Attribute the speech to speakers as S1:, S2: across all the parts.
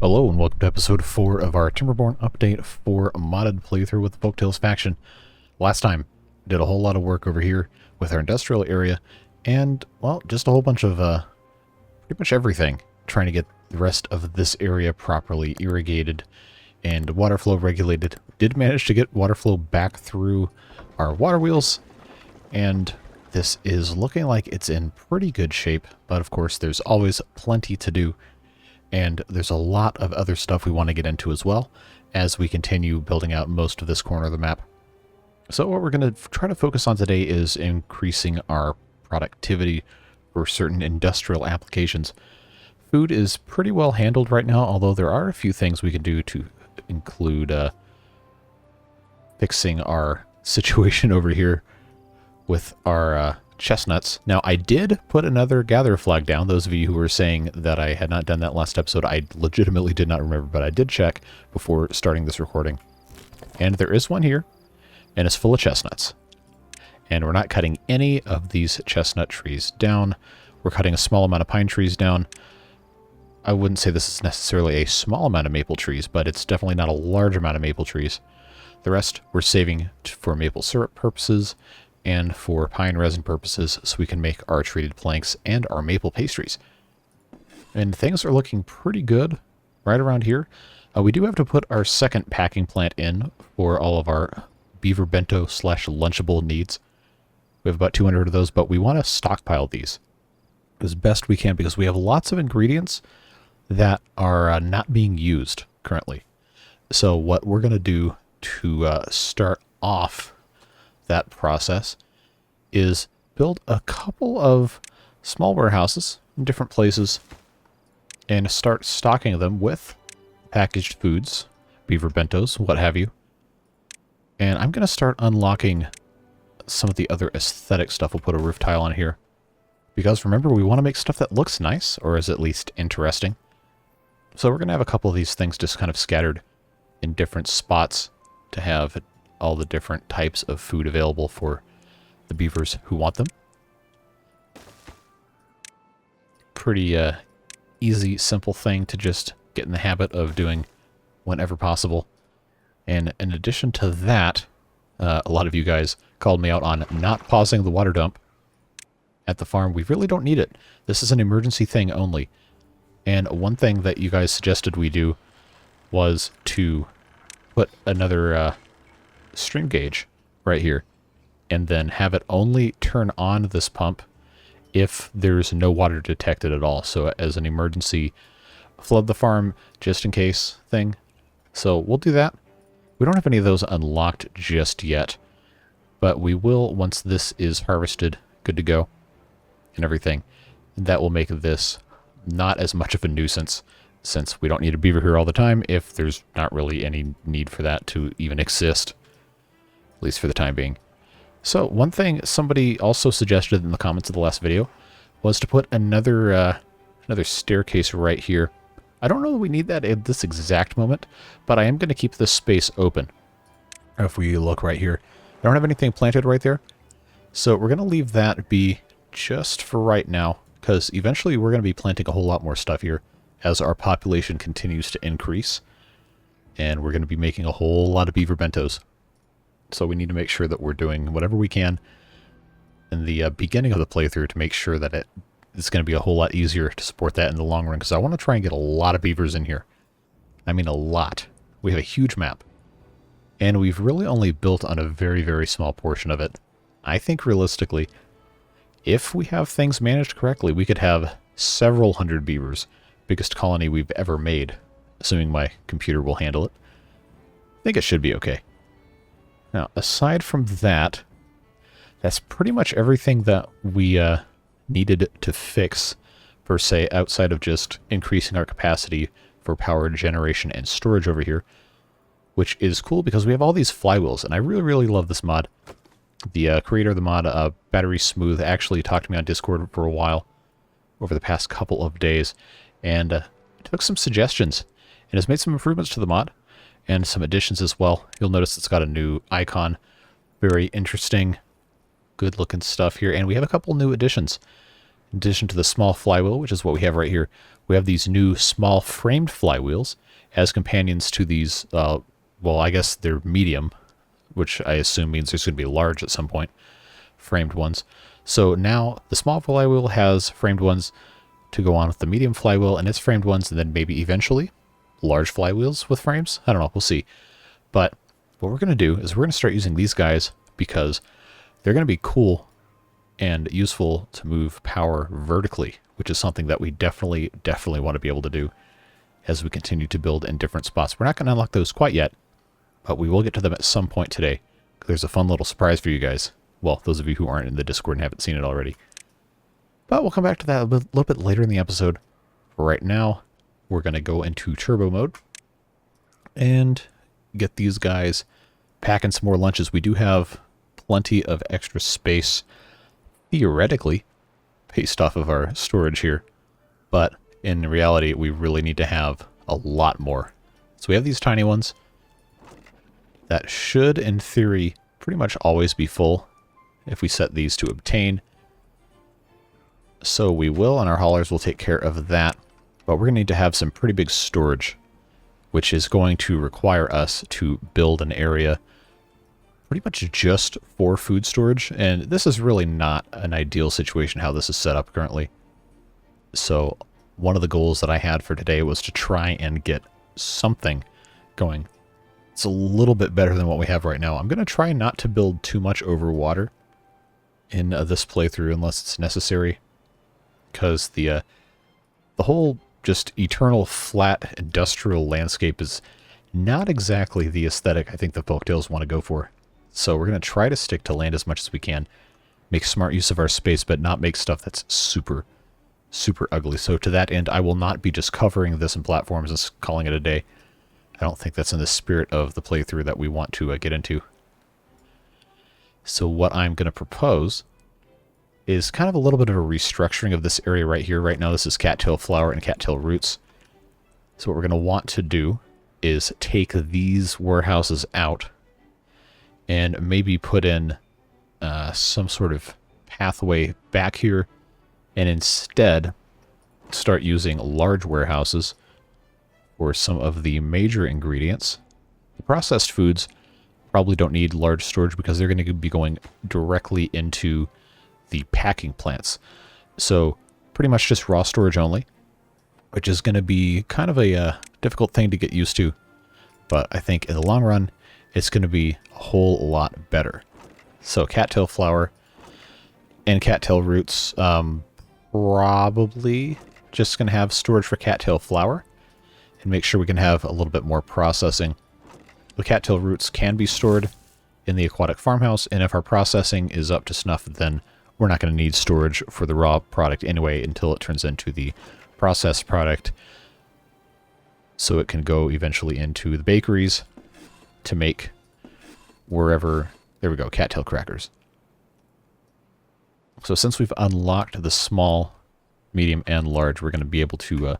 S1: Hello and welcome to episode 4 of our Timberborn update for modded playthrough with the Folktales faction. Last time, did a whole lot of work over here with our industrial area and, well, just a whole bunch of, pretty much everything, trying to get the rest of this area properly irrigated and water flow regulated. Did manage to get water flow back through our water wheels, and this is looking like it's in pretty good shape, but of course there's always plenty to do. And there's a lot of other stuff we want to get into as well as we continue building out most of this corner of the map. So what we're going to try to focus on today is increasing our productivity for certain industrial applications. Food is pretty well handled right now, although there are a few things we can do to include fixing our situation over here with our chestnuts. Now, I did put another gather flag down. Those of you who were saying that I had not done that last episode, I legitimately did not remember, but I did check before starting this recording. And there is one here, and it's full of chestnuts. And we're not cutting any of these chestnut trees down. We're cutting a small amount of pine trees down. I wouldn't say this is necessarily a small amount of maple trees, but it's definitely not a large amount of maple trees. The rest we're saving for maple syrup purposes and for pine resin purposes, so we can make our treated planks and our maple pastries. And things are looking pretty good right around here. We do have to put our second packing plant in for all of our beaver bento / lunchable needs. We have about 200 of those, but we want to stockpile these as best we can because we have lots of ingredients that are not being used currently. So what we're going to do to start off that process is build a couple of small warehouses in different places and start stocking them with packaged foods, beaver bentos, what have you. And I'm going to start unlocking some of the other aesthetic stuff. We'll put a roof tile on here because remember, we want to make stuff that looks nice or is at least interesting. So we're going to have a couple of these things just kind of scattered in different spots to have all the different types of food available for the beavers who want them. Pretty easy, simple thing to just get in the habit of doing whenever possible. And in addition to that, a lot of you guys called me out on not pausing the water dump at the farm. We really don't need it. This is an emergency thing only. And one thing that you guys suggested we do was to put another stream gauge right here and then have it only turn on this pump if there's no water detected at all. So as an emergency flood the farm just in case thing. So we'll do that. We don't have any of those unlocked just yet, but we will once this is harvested, good to go, and everything. And that will make this not as much of a nuisance since we don't need a beaver here all the time if there's not really any need for that to even exist. At least for the time being. So one thing somebody also suggested in the comments of the last video was to put another staircase right here. I don't know that we need that at this exact moment, but I am going to keep this space open. If we look right here, I don't have anything planted right there. So we're going to leave that be just for right now, because eventually we're going to be planting a whole lot more stuff here as our population continues to increase. And we're going to be making a whole lot of beaver bentos. So we need to make sure that we're doing whatever we can in the beginning of the playthrough to make sure that it's going to be a whole lot easier to support that in the long run, because I want to try and get a lot of beavers in here. I mean a lot. We have a huge map. And we've really only built on a very, very small portion of it. I think realistically, if we have things managed correctly, we could have several hundred beavers. Biggest colony we've ever made, assuming my computer will handle it. I think it should be okay. Now, aside from that, that's pretty much everything that we needed to fix, per se, outside of just increasing our capacity for power generation and storage over here, which is cool because we have all these flywheels, and I really, really love this mod. The creator of the mod, Battery Smooth, actually talked to me on Discord for a while over the past couple of days, and took some suggestions, and has made some improvements to the mod. And some additions as well. You'll notice it's got a new icon. Very interesting, good looking stuff here. And we have a couple new additions. In addition to the small flywheel, which is what we have right here, we have these new small framed flywheels as companions to these, well, I guess they're medium, which I assume means there's going to be large at some point, framed ones. So now the small flywheel has framed ones to go on with the medium flywheel and its framed ones, and then maybe eventually large flywheels with frames. I don't know, we'll see. But what we're going to do is we're going to start using these guys because they're going to be cool and useful to move power vertically, which is something that we definitely want to be able to do as we continue to build in different spots. We're not going to unlock those quite yet, but we will get to them at some point today. There's a fun little surprise for you guys. Well, those of you who aren't in the Discord and haven't seen it already. But we'll come back to that a little bit later in the episode. For right now, we're going to go into turbo mode and get these guys packing some more lunches. We do have plenty of extra space, theoretically, based off of our storage here. But in reality, we really need to have a lot more. So we have these tiny ones that should, in theory, pretty much always be full if we set these to obtain. So we will, and our haulers will take care of that. But we're going to need to have some pretty big storage, which is going to require us to build an area pretty much just for food storage. And this is really not an ideal situation how this is set up currently. So one of the goals that I had for today was to try and get something going. It's a little bit better than what we have right now. I'm going to try not to build too much over water in this playthrough unless it's necessary, because the whole just eternal flat industrial landscape is not exactly the aesthetic I think the folktales want to go for. So we're going to try to stick to land as much as we can, make smart use of our space, but not make stuff that's super ugly. So to that end, I will not be just covering this in platforms and calling it a day. I don't think that's in the spirit of the playthrough that we want to get into. So what I'm going to propose is kind of a little bit of a restructuring of this area right here. Right now this is cattail flower and cattail roots. So what we're going to want to do is take these warehouses out and maybe put in some sort of pathway back here, and instead start using large warehouses for some of the major ingredients. The processed foods probably don't need large storage because they're going to be going directly into the packing plants. So pretty much just raw storage only, which is going to be kind of a difficult thing to get used to. But I think in the long run, it's going to be a whole lot better. So cattail flower and cattail roots, probably just going to have storage for cattail flower and make sure we can have a little bit more processing. The cattail roots can be stored in the aquatic farmhouse, and if our processing is up to snuff, then we're not going to need storage for the raw product anyway until it turns into the processed product, so it can go eventually into the bakeries to make wherever. There we go, cattail crackers. So since we've unlocked the small, medium, and large, we're going to be able to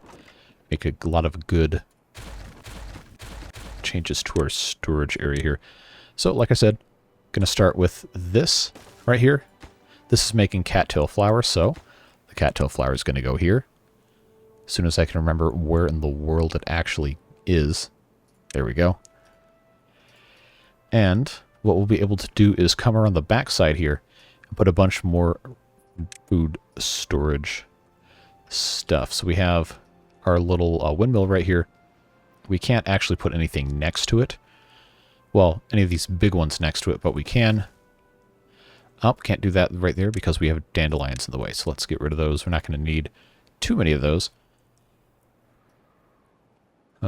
S1: make a lot of good changes to our storage area here. So like I said, going to start with this right here. This is making cattail flower, so the cattail flower is going to go here. As soon as I can remember where in the world it actually is. There we go. And what we'll be able to do is come around the back side here and put a bunch more food storage stuff. So we have our little windmill right here. We can't actually put anything next to it. Well, any of these big ones next to it, but we can. Oh, can't do that right there because we have dandelions in the way. So let's get rid of those. We're not going to need too many of those.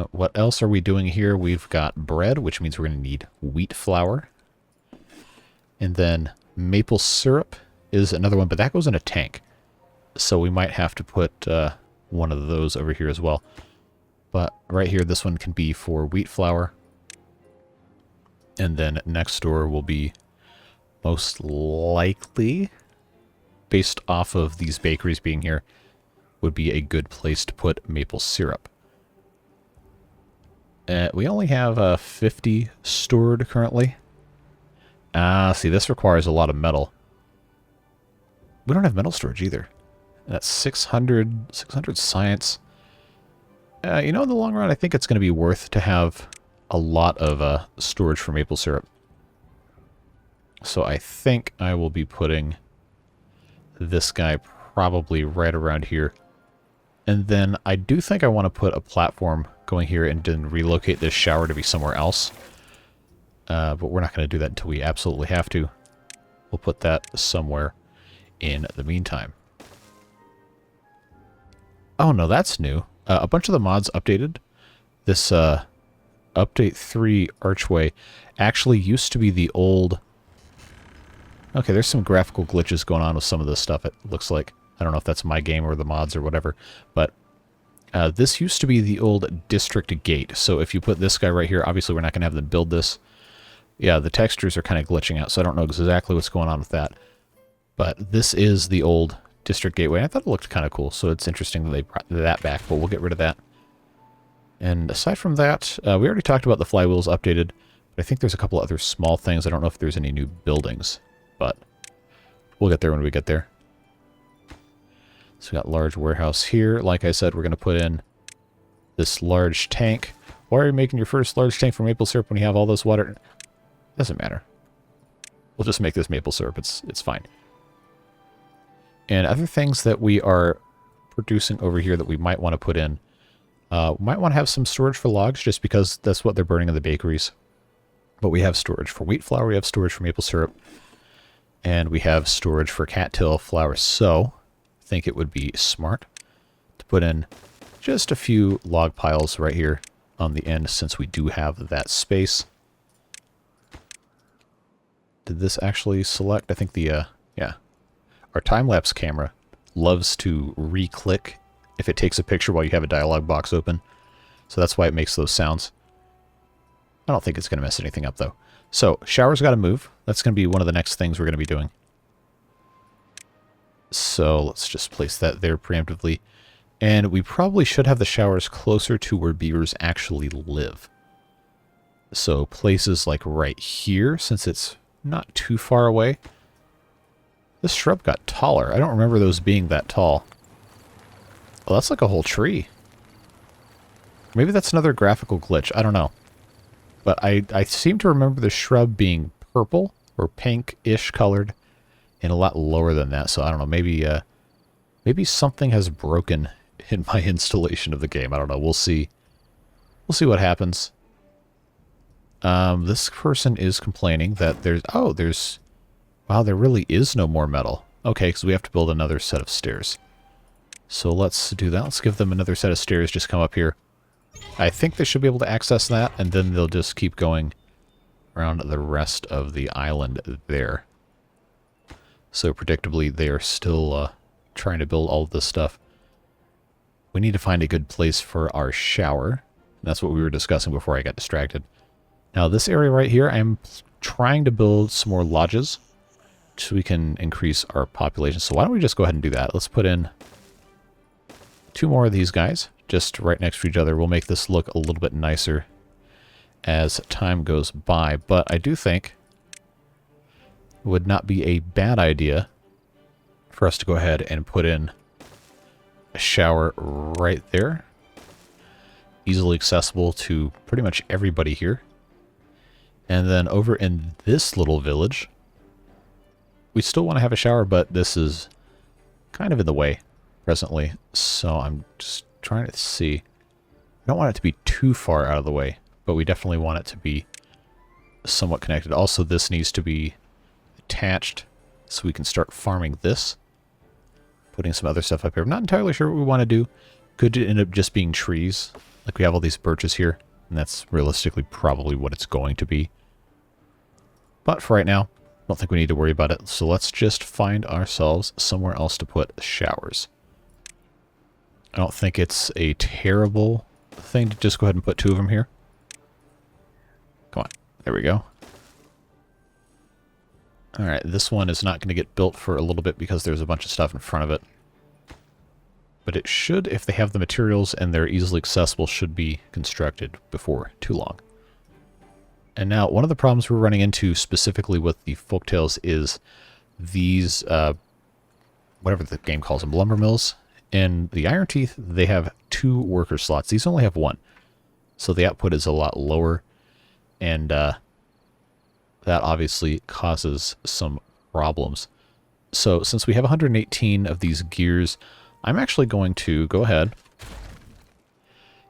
S1: What else are we doing here? We've got bread, which means we're going to need wheat flour. And then maple syrup is another one, but that goes in a tank. So we might have to put one of those over here as well. But right here, this one can be for wheat flour. And then next door will be most likely, based off of these bakeries being here, would be a good place to put maple syrup. We only have 50 stored currently. See, this requires a lot of metal. We don't have metal storage either. That's 600 science. You know, in the long run, I think it's going to be worth to have a lot of storage for maple syrup. So I think I will be putting this guy probably right around here. And then I do think I want to put a platform going here and then relocate this shower to be somewhere else. But we're not going to do that until we absolutely have to. We'll put that somewhere in the meantime. Oh no, that's new. A bunch of the mods updated. This update 3 archway actually used to be the old... Okay, there's some graphical glitches going on with some of this stuff, it looks like. I don't know if that's my game or the mods or whatever. But this used to be the old district gate. So if you put this guy right here, obviously we're not going to have them build this. Yeah, the textures are kind of glitching out, so I don't know exactly what's going on with that. But this is the old district gateway. I thought it looked kind of cool, so it's interesting that they brought that back, but we'll get rid of that. And aside from that, we already talked about the flywheels updated, but I think there's a couple other small things. I don't know if there's any new buildings, but we'll get there when we get there. So we got large warehouse here. Like I said, we're going to put in this large tank. Why are you making your first large tank for maple syrup when you have all this water? Doesn't matter. We'll just make this maple syrup. It's fine. And other things that we are producing over here that we might want to put in. We might want to have some storage for logs just because that's what they're burning in the bakeries. But we have storage for wheat flour. We have storage for maple syrup. And we have storage for cattail flour. So I think it would be smart to put in just a few log piles right here on the end since we do have that space. Did this actually select? I think the, yeah. Our time-lapse camera loves to re-click if it takes a picture while you have a dialog box open. So that's why it makes those sounds. I don't think it's going to mess anything up, though. So, shower's got to move. That's going to be one of the next things we're going to be doing. So, let's just place that there preemptively. And we probably should have the showers closer to where beavers actually live. So, places like right here, since it's not too far away. This shrub got taller. I don't remember those being that tall. Oh, that's like a whole tree. Maybe that's another graphical glitch. I don't know. But I seem to remember the shrub being purple or pink-ish colored and a lot lower than that. So I don't know. Maybe something has broken in my installation of the game. I don't know. We'll see. We'll see what happens. This person is complaining that there's... Oh, there's... Wow, there really is no more metal. Okay, because we have to build another set of stairs. So let's do that. Let's give them another set of stairs. Just come up here. I think they should be able to access that, and then they'll just keep going around the rest of the island there. So predictably, they are still trying to build all of this stuff. We need to find a good place for our shower. And that's what we were discussing before I got distracted. Now, this area right here, I'm trying to build some more lodges so we can increase our population. So why don't we just go ahead and do that? Let's put in 2 more of these guys, just right next to each other. We'll make this look a little bit nicer as time goes by. But I do think it would not be a bad idea for us to go ahead and put in a shower right there. Easily accessible to pretty much everybody here. And then over in this little village, we still want to have a shower, but this is kind of in the way presently. So I'm just trying to see. I don't want it to be too far out of the way, but we definitely want it to be somewhat connected. Also, this needs to be attached so we can start farming this. Putting some other stuff up here. I'm not entirely sure what we want to do. Could end up just being trees. Like we have all these birches here, and that's realistically probably what it's going to be. But for right now, I don't think we need to worry about it. So let's just find ourselves somewhere else to put showers. I don't think it's a terrible thing to just go ahead and put 2 of them here. Come on. There we go. Alright, this one is not going to get built for a little bit because there's a bunch of stuff in front of it. But it should, if they have the materials and they're easily accessible, should be constructed before too long. And now, one of the problems we're running into specifically with the folktales is these, whatever the game calls them, lumber mills. In the Iron Teeth, they have 2 worker slots. These only have 1. So the output is a lot lower, and that obviously causes some problems. So since we have 118 of these gears, I'm actually going to go ahead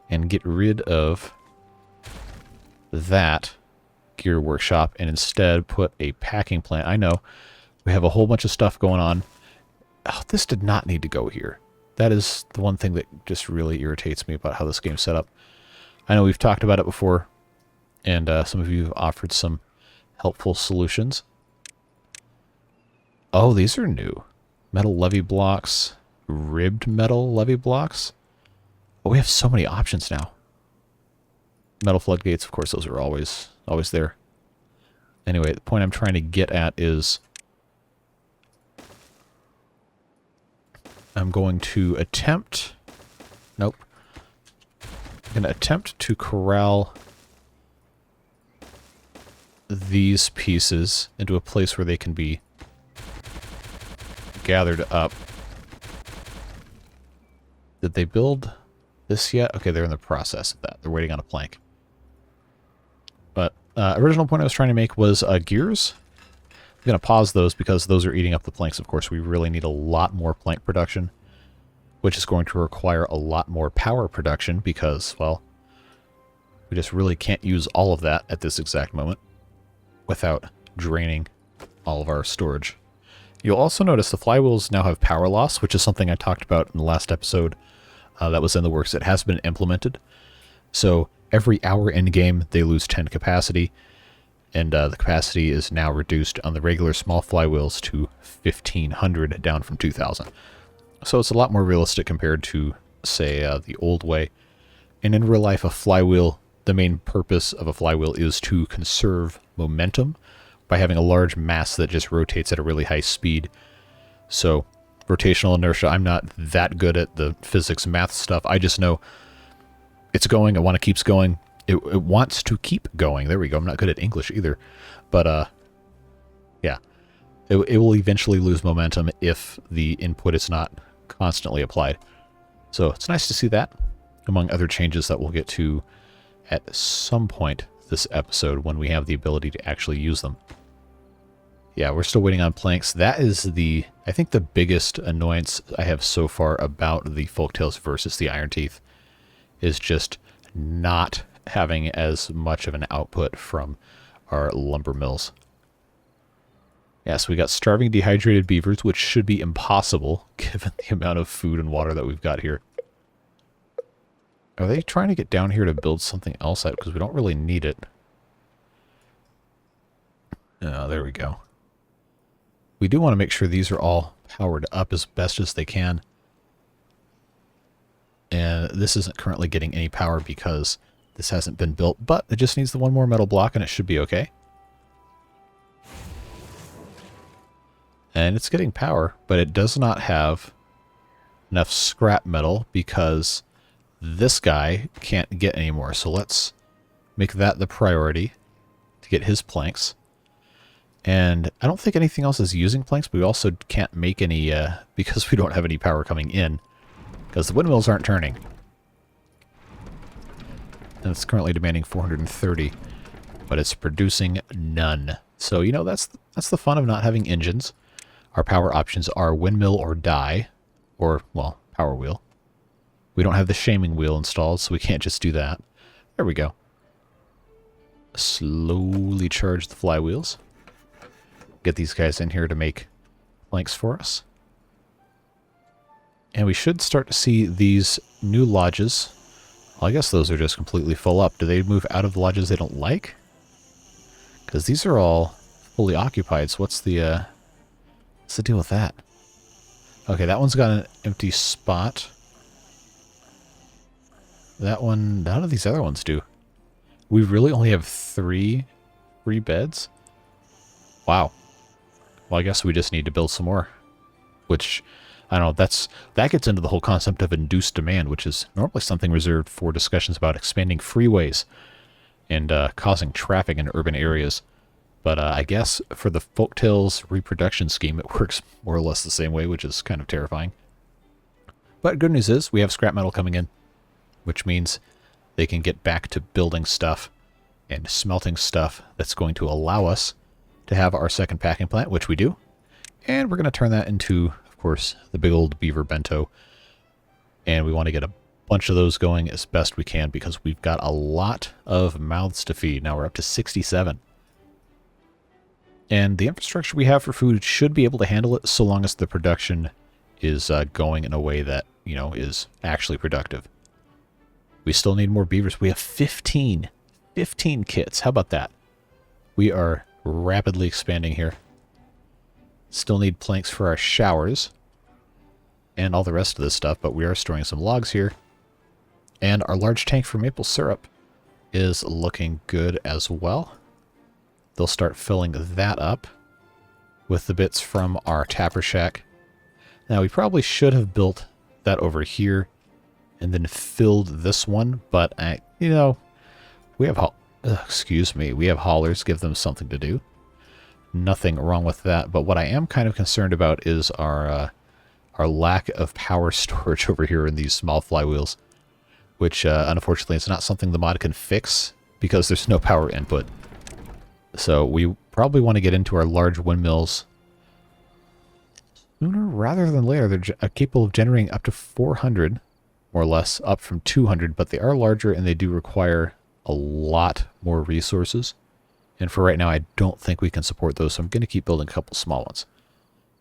S1: and get rid of that gear workshop and instead put a packing plant. I know we have a whole bunch of stuff going on. Oh, this did not need to go here. That is the one thing that just really irritates me about how this game's set up. I know we've talked about it before, and some of you have offered some helpful solutions. Oh, these are new. Metal levee blocks, ribbed metal levee blocks. Oh, we have so many options now. Metal floodgates, of course, those are always there. Anyway, the point I'm trying to get at is I'm going to attempt... Nope. I'm going to attempt to corral these pieces into a place where they can be gathered up. Did they build this yet? Okay, they're in the process of that. They're waiting on a plank. But original point I was trying to make was gears. I'm going to pause those because those are eating up the planks. Of course, we really need a lot more plank production, which is going to require a lot more power production because, well, we just really can't use all of that at this exact moment without draining all of our storage. You'll also notice the flywheels now have power loss, which is something I talked about in the last episode that was in the works. It has been implemented. So every hour in game, they lose 10 capacity. And the capacity is now reduced on the regular small flywheels to 1,500, down from 2,000. So it's a lot more realistic compared to, say, the old way. And in real life, a flywheel, the main purpose of a flywheel is to conserve momentum by having a large mass that just rotates at a really high speed. So rotational inertia, I'm not that good at the physics math stuff. I just know it's going. I want to keep going. It wants to keep going. There we go. I'm not good at English either. But, yeah. It will eventually lose momentum if the input is not constantly applied. So it's nice to see that, among other changes that we'll get to at some point this episode when we have the ability to actually use them. Yeah, we're still waiting on planks. That is I think the biggest annoyance I have so far about the Folktales versus the Iron Teeth is just not having as much of an output from our lumber mills. Yeah, so we got starving dehydrated beavers, which should be impossible given the amount of food and water that we've got here. Are they trying to get down here to build something else out? Because we don't really need it. Oh, there we go. We do want to make sure these are all powered up as best as they can. And this isn't currently getting any power because this hasn't been built, but it just needs the one more metal block and it should be okay. And it's getting power, but it does not have enough scrap metal because this guy can't get any more. So let's make that the priority to get his planks. And I don't think anything else is using planks, but we also can't make any because we don't have any power coming in because the windmills aren't turning. And it's currently demanding 430, but it's producing none. So, you know, that's the fun of not having engines. Our power options are windmill or die, or, well, power wheel. We don't have the shaming wheel installed, so we can't just do that. There we go. Slowly charge the flywheels. Get these guys in here to make planks for us. And we should start to see these new lodges. Well, I guess those are just completely full up. Do they move out of the lodges they don't like? Because these are all fully occupied, so what's the deal with that? Okay, that one's got an empty spot. That one, none of these other ones do. We really only have three beds? Wow. Well, I guess we just need to build some more. Which, I don't know, that gets into the whole concept of induced demand, which is normally something reserved for discussions about expanding freeways and causing traffic in urban areas. But I guess for the Folktales reproduction scheme, it works more or less the same way, which is kind of terrifying. But good news is we have scrap metal coming in, which means they can get back to building stuff and smelting stuff that's going to allow us to have our second packing plant, which we do. And we're going to turn that into, of course, the big old beaver bento. And we want to get a bunch of those going as best we can because we've got a lot of mouths to feed. Now we're up to 67. And the infrastructure we have for food should be able to handle it so long as the production is going in a way that, you know, is actually productive. We still need more beavers. We have 15 kits. How about that? We are rapidly expanding here. Still need planks for our showers and all the rest of this stuff, but we are storing some logs here. And our large tank for maple syrup is looking good as well. They'll start filling that up with the bits from our tapper shack. Now, we probably should have built that over here and then filled this one, but you know, we have we have haulers, give them something to do. Nothing wrong with that, but what I am kind of concerned about is our lack of power storage over here in these small flywheels, which unfortunately is not something the mod can fix because there's no power input. So we probably want to get into our large windmills sooner rather than later. They're capable of generating up to 400, more or less, up from 200, but they are larger and they do require a lot more resources. And for right now, I don't think we can support those, so I'm going to keep building a couple small ones.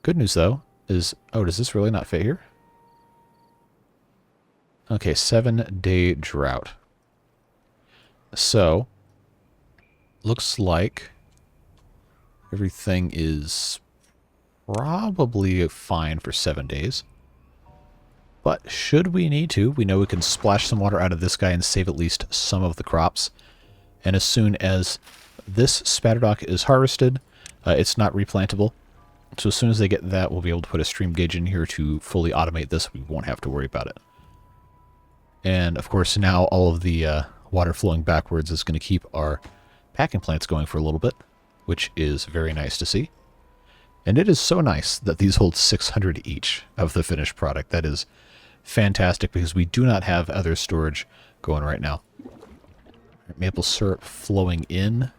S1: Good news, though, is... Oh, does this really not fit here? Okay, 7-day drought. So, looks like everything is probably fine for 7 days. But should we need to, we know we can splash some water out of this guy and save at least some of the crops. And as soon as this spatterdock is harvested, it's not replantable. So as soon as they get that, we'll be able to put a stream gauge in here to fully automate this. We won't have to worry about it. And of course now all of the water flowing backwards is going to keep our packing plants going for a little bit, which is very nice to see. And it is so nice that these hold 600 each of the finished product. That is fantastic because we do not have other storage going right now. Maple syrup flowing in.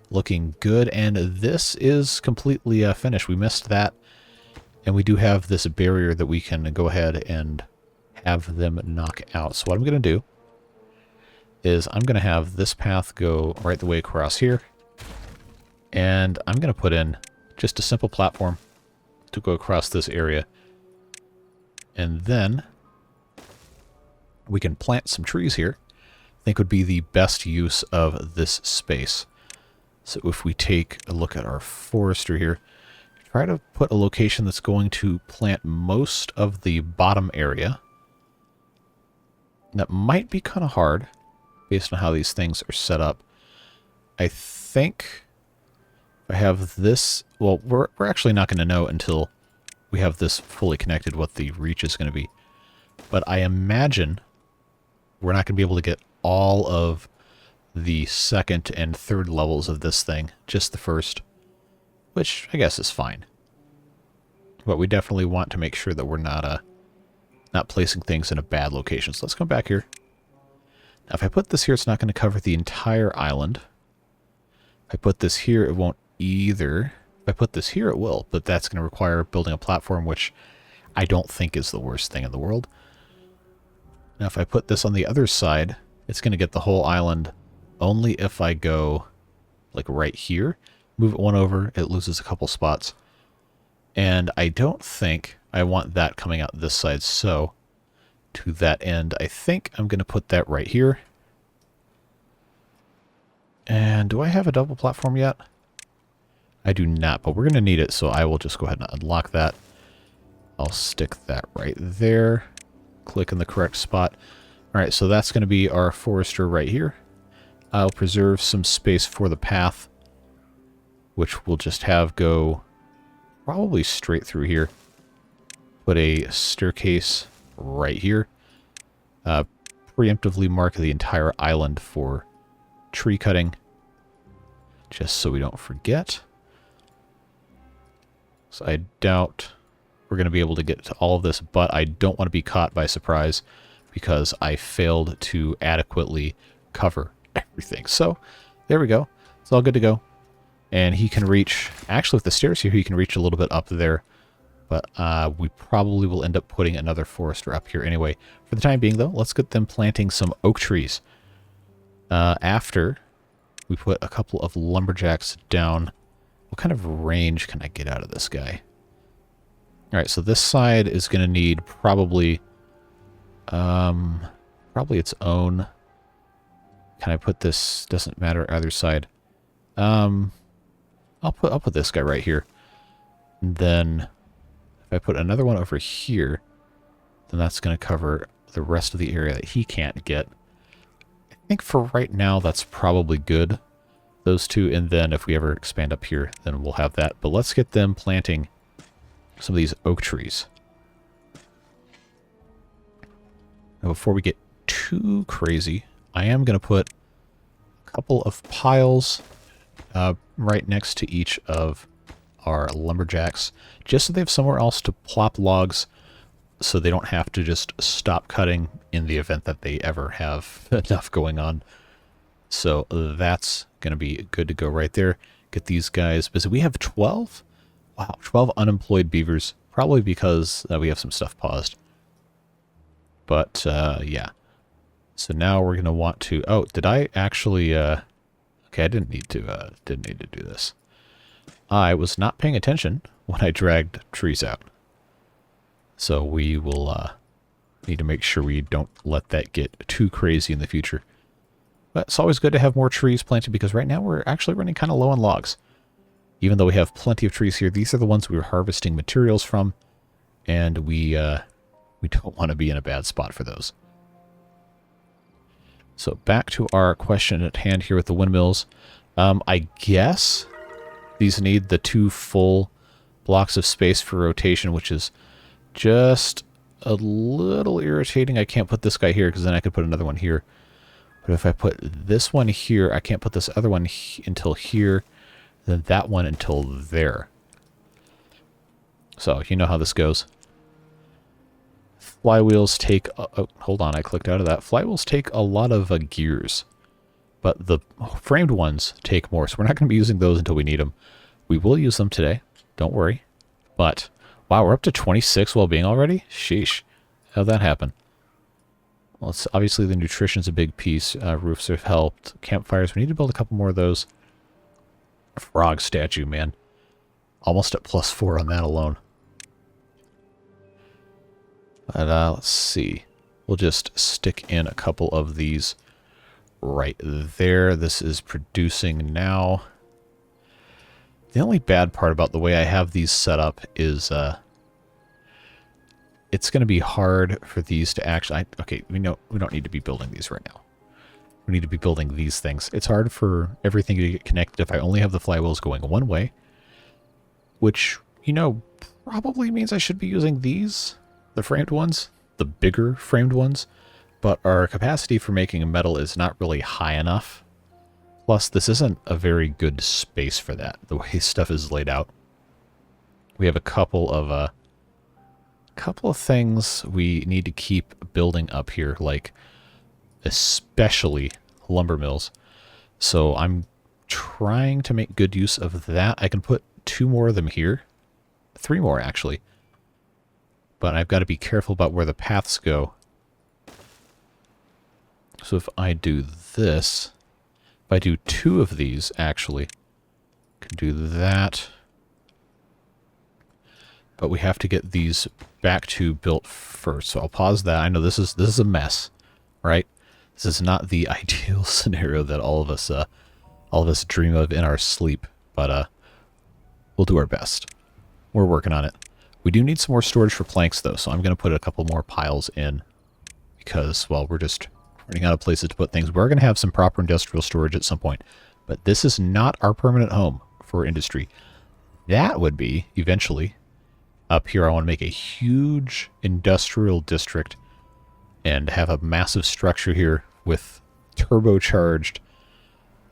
S1: Looking good, and this is completely finished. We missed that, and we do have this barrier that we can go ahead and have them knock out. So what I'm going to do is I'm going to have this path go right the way across here, and I'm going to put in just a simple platform to go across this area, and then we can plant some trees here. I think would be the best use of this space. So if we take a look at our forestry here, try to put a location that's going to plant most of the bottom area. That might be kind of hard based on how these things are set up. I think if I have this, well, we're actually not going to know until we have this fully connected what the reach is going to be. But I imagine we're not going to be able to get all of the second and third levels of this thing, just the first, which I guess is fine. But we definitely want to make sure that we're not placing things in a bad location. So let's come back here. Now if I put this here, it's not going to cover the entire island. If I put this here, it won't either. If I put this here, it will, but that's going to require building a platform, which I don't think is the worst thing in the world. Now if I put this on the other side, it's going to get the whole island. Only if I go, like, right here, move it one over, it loses a couple spots. And I don't think I want that coming out this side, so to that end, I think I'm going to put that right here. And do I have a double platform yet? I do not, but we're going to need it, so I will just go ahead and unlock that. I'll stick that right there. Click in the correct spot. All right, so that's going to be our forester right here. I'll preserve some space for the path, which we'll just have go probably straight through here. Put a staircase right here. Preemptively mark the entire island for tree cutting, just so we don't forget. So I doubt we're going to be able to get to all of this, but I don't want to be caught by surprise because I failed to adequately cover everything. So there we go. It's all good to go. And he can reach, actually with the stairs here, he can reach a little bit up there. But we probably will end up putting another forester up here anyway. For the time being, though, let's get them planting some oak trees. After we put a couple of lumberjacks down, what kind of range can I get out of this guy? All right, so this side is going to need probably its own. Can I put this? Doesn't matter either side. I'll put this guy right here, and then if I put another one over here, then that's going to cover the rest of the area that he can't get. I think for right now that's probably good. Those two, and then if we ever expand up here, then we'll have that. But let's get them planting some of these oak trees. Now, before we get too crazy, I am going to put a couple of piles right next to each of our lumberjacks, just so they have somewhere else to plop logs, so they don't have to just stop cutting in the event that they ever have enough going on. So that's going to be good to go right there. Get these guys busy. We have 12? Wow, 12 unemployed beavers, probably because we have some stuff paused. But, yeah. So now we're going to want to... Oh, did I actually... Okay, I didn't need to do this. I was not paying attention when I dragged trees out. So we will need to make sure we don't let that get too crazy in the future. But it's always good to have more trees planted because right now we're actually running kind of low on logs. Even though we have plenty of trees here, these are the ones we were harvesting materials from, and we don't want to be in a bad spot for those. So back to our question at hand here with the windmills. I guess these need the 2 full blocks of space for rotation, which is just a little irritating. I can't put this guy here because then I could put another one here. But if I put this one here, I can't put this other one until here, then that one until there. So you know how this goes. Flywheels take... oh, hold on, I clicked out of that. Flywheels take a lot of gears, but the framed ones take more, so we're not going to be using those until we need them. We will use them today, don't worry. But, wow, we're up to 26 well-being already? Sheesh. How'd that happen? Well, it's obviously the nutrition's a big piece. Roofs have helped. Campfires, we need to build a couple more of those. Frog statue, man. Almost at +4 on that alone. But let's see. We'll just stick in a couple of these right there. This is producing now. The only bad part about the way I have these set up is it's going to be hard for these to actually... okay, we know we don't need to be building these right now. We need to be building these things. It's hard for everything to get connected if I only have the flywheels going one way, which, you know, probably means I should be using these, the framed ones, the bigger framed ones, but our capacity for making metal is not really high enough. Plus, this isn't a very good space for that, the way stuff is laid out. We have a couple of things we need to keep building up here, like especially lumber mills. So I'm trying to make good use of that. I can put 2 more of them here. 3 more, actually. But I've got to be careful about where the paths go. So if I do this, if I do 2 of these, actually, I can do that. But we have to get these back to built first. So I'll pause that. I know this is a mess, right? This is not the ideal scenario that all of us dream of in our sleep, but we'll do our best. We're working on it. We do need some more storage for planks, though, so I'm going to put a couple more piles in because, well, we're just running out of places to put things. We're going to have some proper industrial storage at some point, but this is not our permanent home for industry. That would be, eventually, up here. I want to make a huge industrial district and have a massive structure here with turbocharged,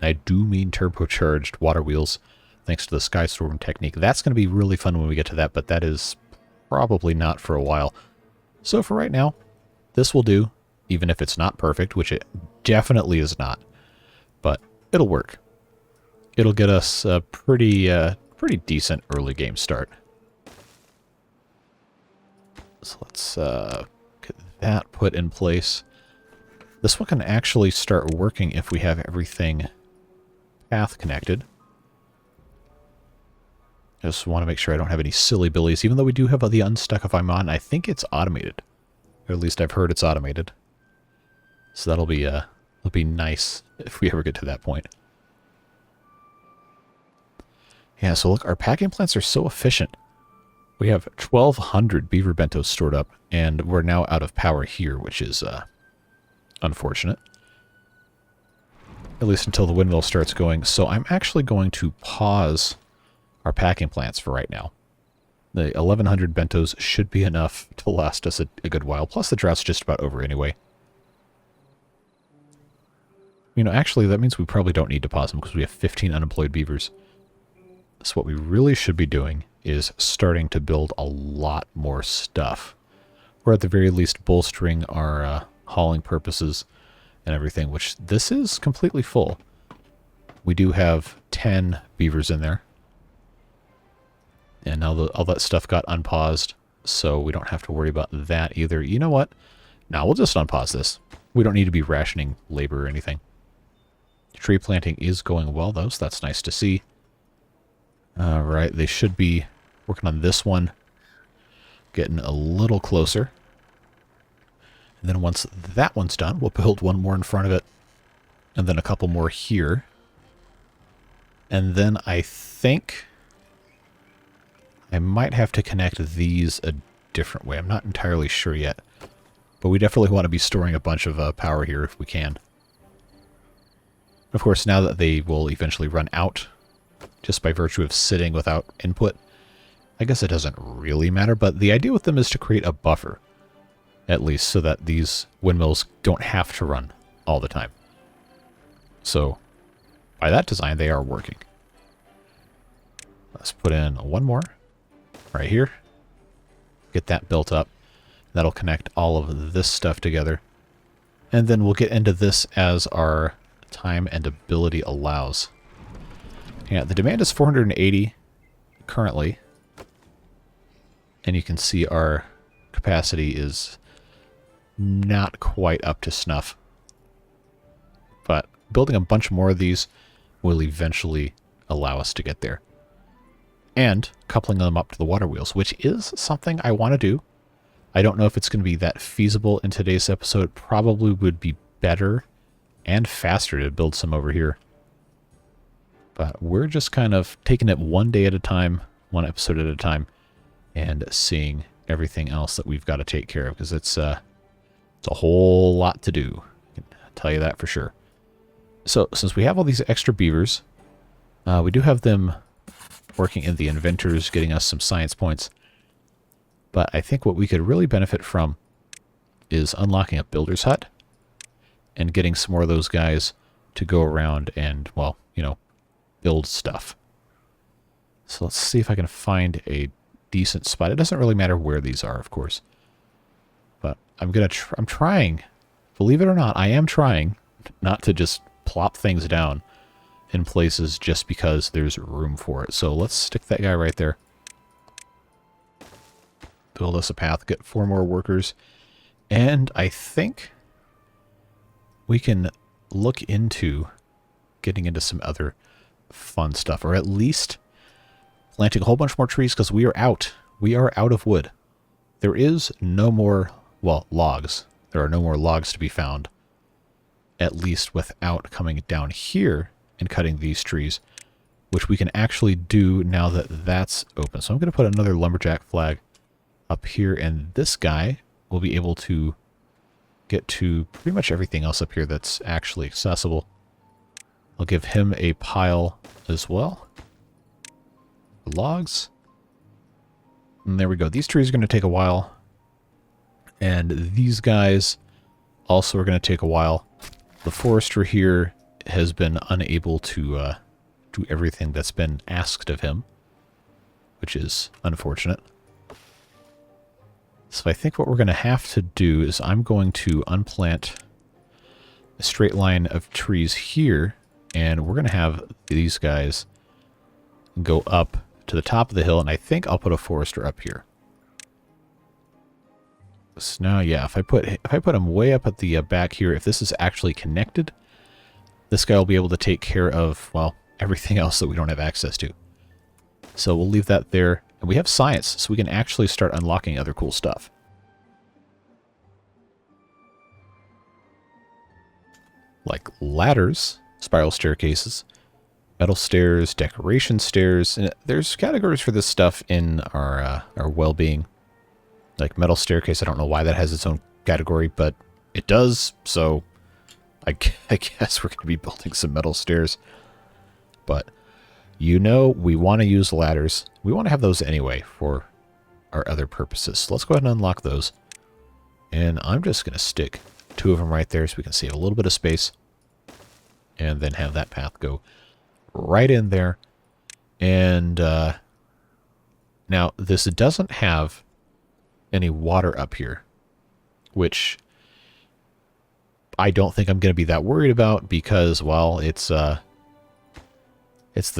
S1: I do mean turbocharged water wheels, thanks to the Skystorm technique. That's going to be really fun when we get to that, but that is probably not for a while. So for right now, this will do, even if it's not perfect, which it definitely is not. But it'll work. It'll get us a pretty decent early game start. So let's get that put in place. This one can actually start working if we have everything path connected. Just want to make sure I don't have any silly billies, even though we do have the unstuckify mod. I think it's automated, or at least I've heard it's automated. So that'll be nice if we ever get to that point. Yeah, so look, our packing plants are so efficient. We have 1,200 beaver bentos stored up, and we're now out of power here, which is unfortunate. At least until the windmill starts going. So I'm actually going to pause our packing plants for right now. The 1,100 bentos should be enough to last us a good while. Plus the drought's just about over anyway. You know, actually that means we probably don't need to pause them because we have 15 unemployed beavers. So what we really should be doing is starting to build a lot more stuff. Or at the very least bolstering our hauling purposes and everything, which this is completely full. We do have 10 beavers in there. And now all that stuff got unpaused, so we don't have to worry about that either. You know what? Now we'll just unpause this. We don't need to be rationing labor or anything. Tree planting is going well, though, so that's nice to see. Alright, they should be working on this one, getting a little closer. And then once that one's done, we'll build one more in front of it, and then a couple more here. And then I think I might have to connect these a different way. I'm not entirely sure yet, but we definitely want to be storing a bunch of power here if we can. Of course, now that they will eventually run out, just by virtue of sitting without input, I guess it doesn't really matter, but the idea with them is to create a buffer, at least, so that these windmills don't have to run all the time. So, by that design, they are working. Let's put in one more right here. Get that built up. That'll connect all of this stuff together. And then we'll get into this as our time and ability allows. Yeah, the demand is 480 currently. And you can see our capacity is not quite up to snuff. But building a bunch more of these will eventually allow us to get there. And coupling them up to the water wheels, which is something I want to do. I don't know if it's going to be that feasible in today's episode. It probably would be better and faster to build some over here. But we're just kind of taking it one day at a time, one episode at a time, and seeing everything else that we've got to take care of, because it's a whole lot to do. I can tell you that for sure. So since we have all these extra beavers, we do have them working in the inventors, getting us some science points. But I think what we could really benefit from is unlocking a builder's hut and getting some more of those guys to go around and, well, you know, build stuff. So let's see if I can find a decent spot. It doesn't really matter where these are, of course. But I'm trying, believe it or not, I am trying not to just plop things down in places just because there's room for it. So let's stick that guy right there. Build us a path, get 4 more workers. And I think we can look into getting into some other fun stuff, or at least planting a whole bunch more trees, because we are out. We are out of wood. There is no more, well, logs. There are no more logs to be found, at least without coming down here and cutting these trees, which we can actually do now that that's open. So I'm going to put another lumberjack flag up here, and this guy will be able to get to pretty much everything else up here that's actually accessible. I'll give him a pile as well. Logs. And there we go. These trees are going to take a while. And these guys also are going to take a while. The forester here has been unable to do everything that's been asked of him, which is unfortunate. So I think what we're going to have to do is I'm going to unplant a straight line of trees here, and we're going to have these guys go up to the top of the hill, and I think I'll put a forester up here. So now, yeah, if I put him way up at the back here, if this is actually connected, this guy will be able to take care of, well, everything else that we don't have access to. So we'll leave that there. And we have science, so we can actually start unlocking other cool stuff. Like ladders, spiral staircases, metal stairs, decoration stairs. And there's categories for this stuff in our well-being. Like metal staircase, I don't know why that has its own category, but it does, so I guess we're going to be building some metal stairs. But you know we want to use ladders. We want to have those anyway for our other purposes. So let's go ahead and unlock those. And I'm just going to stick 2 of them right there so we can save a little bit of space. And then have that path go right in there. And now this doesn't have any water up here, which I don't think I'm going to be that worried about because, well, it's the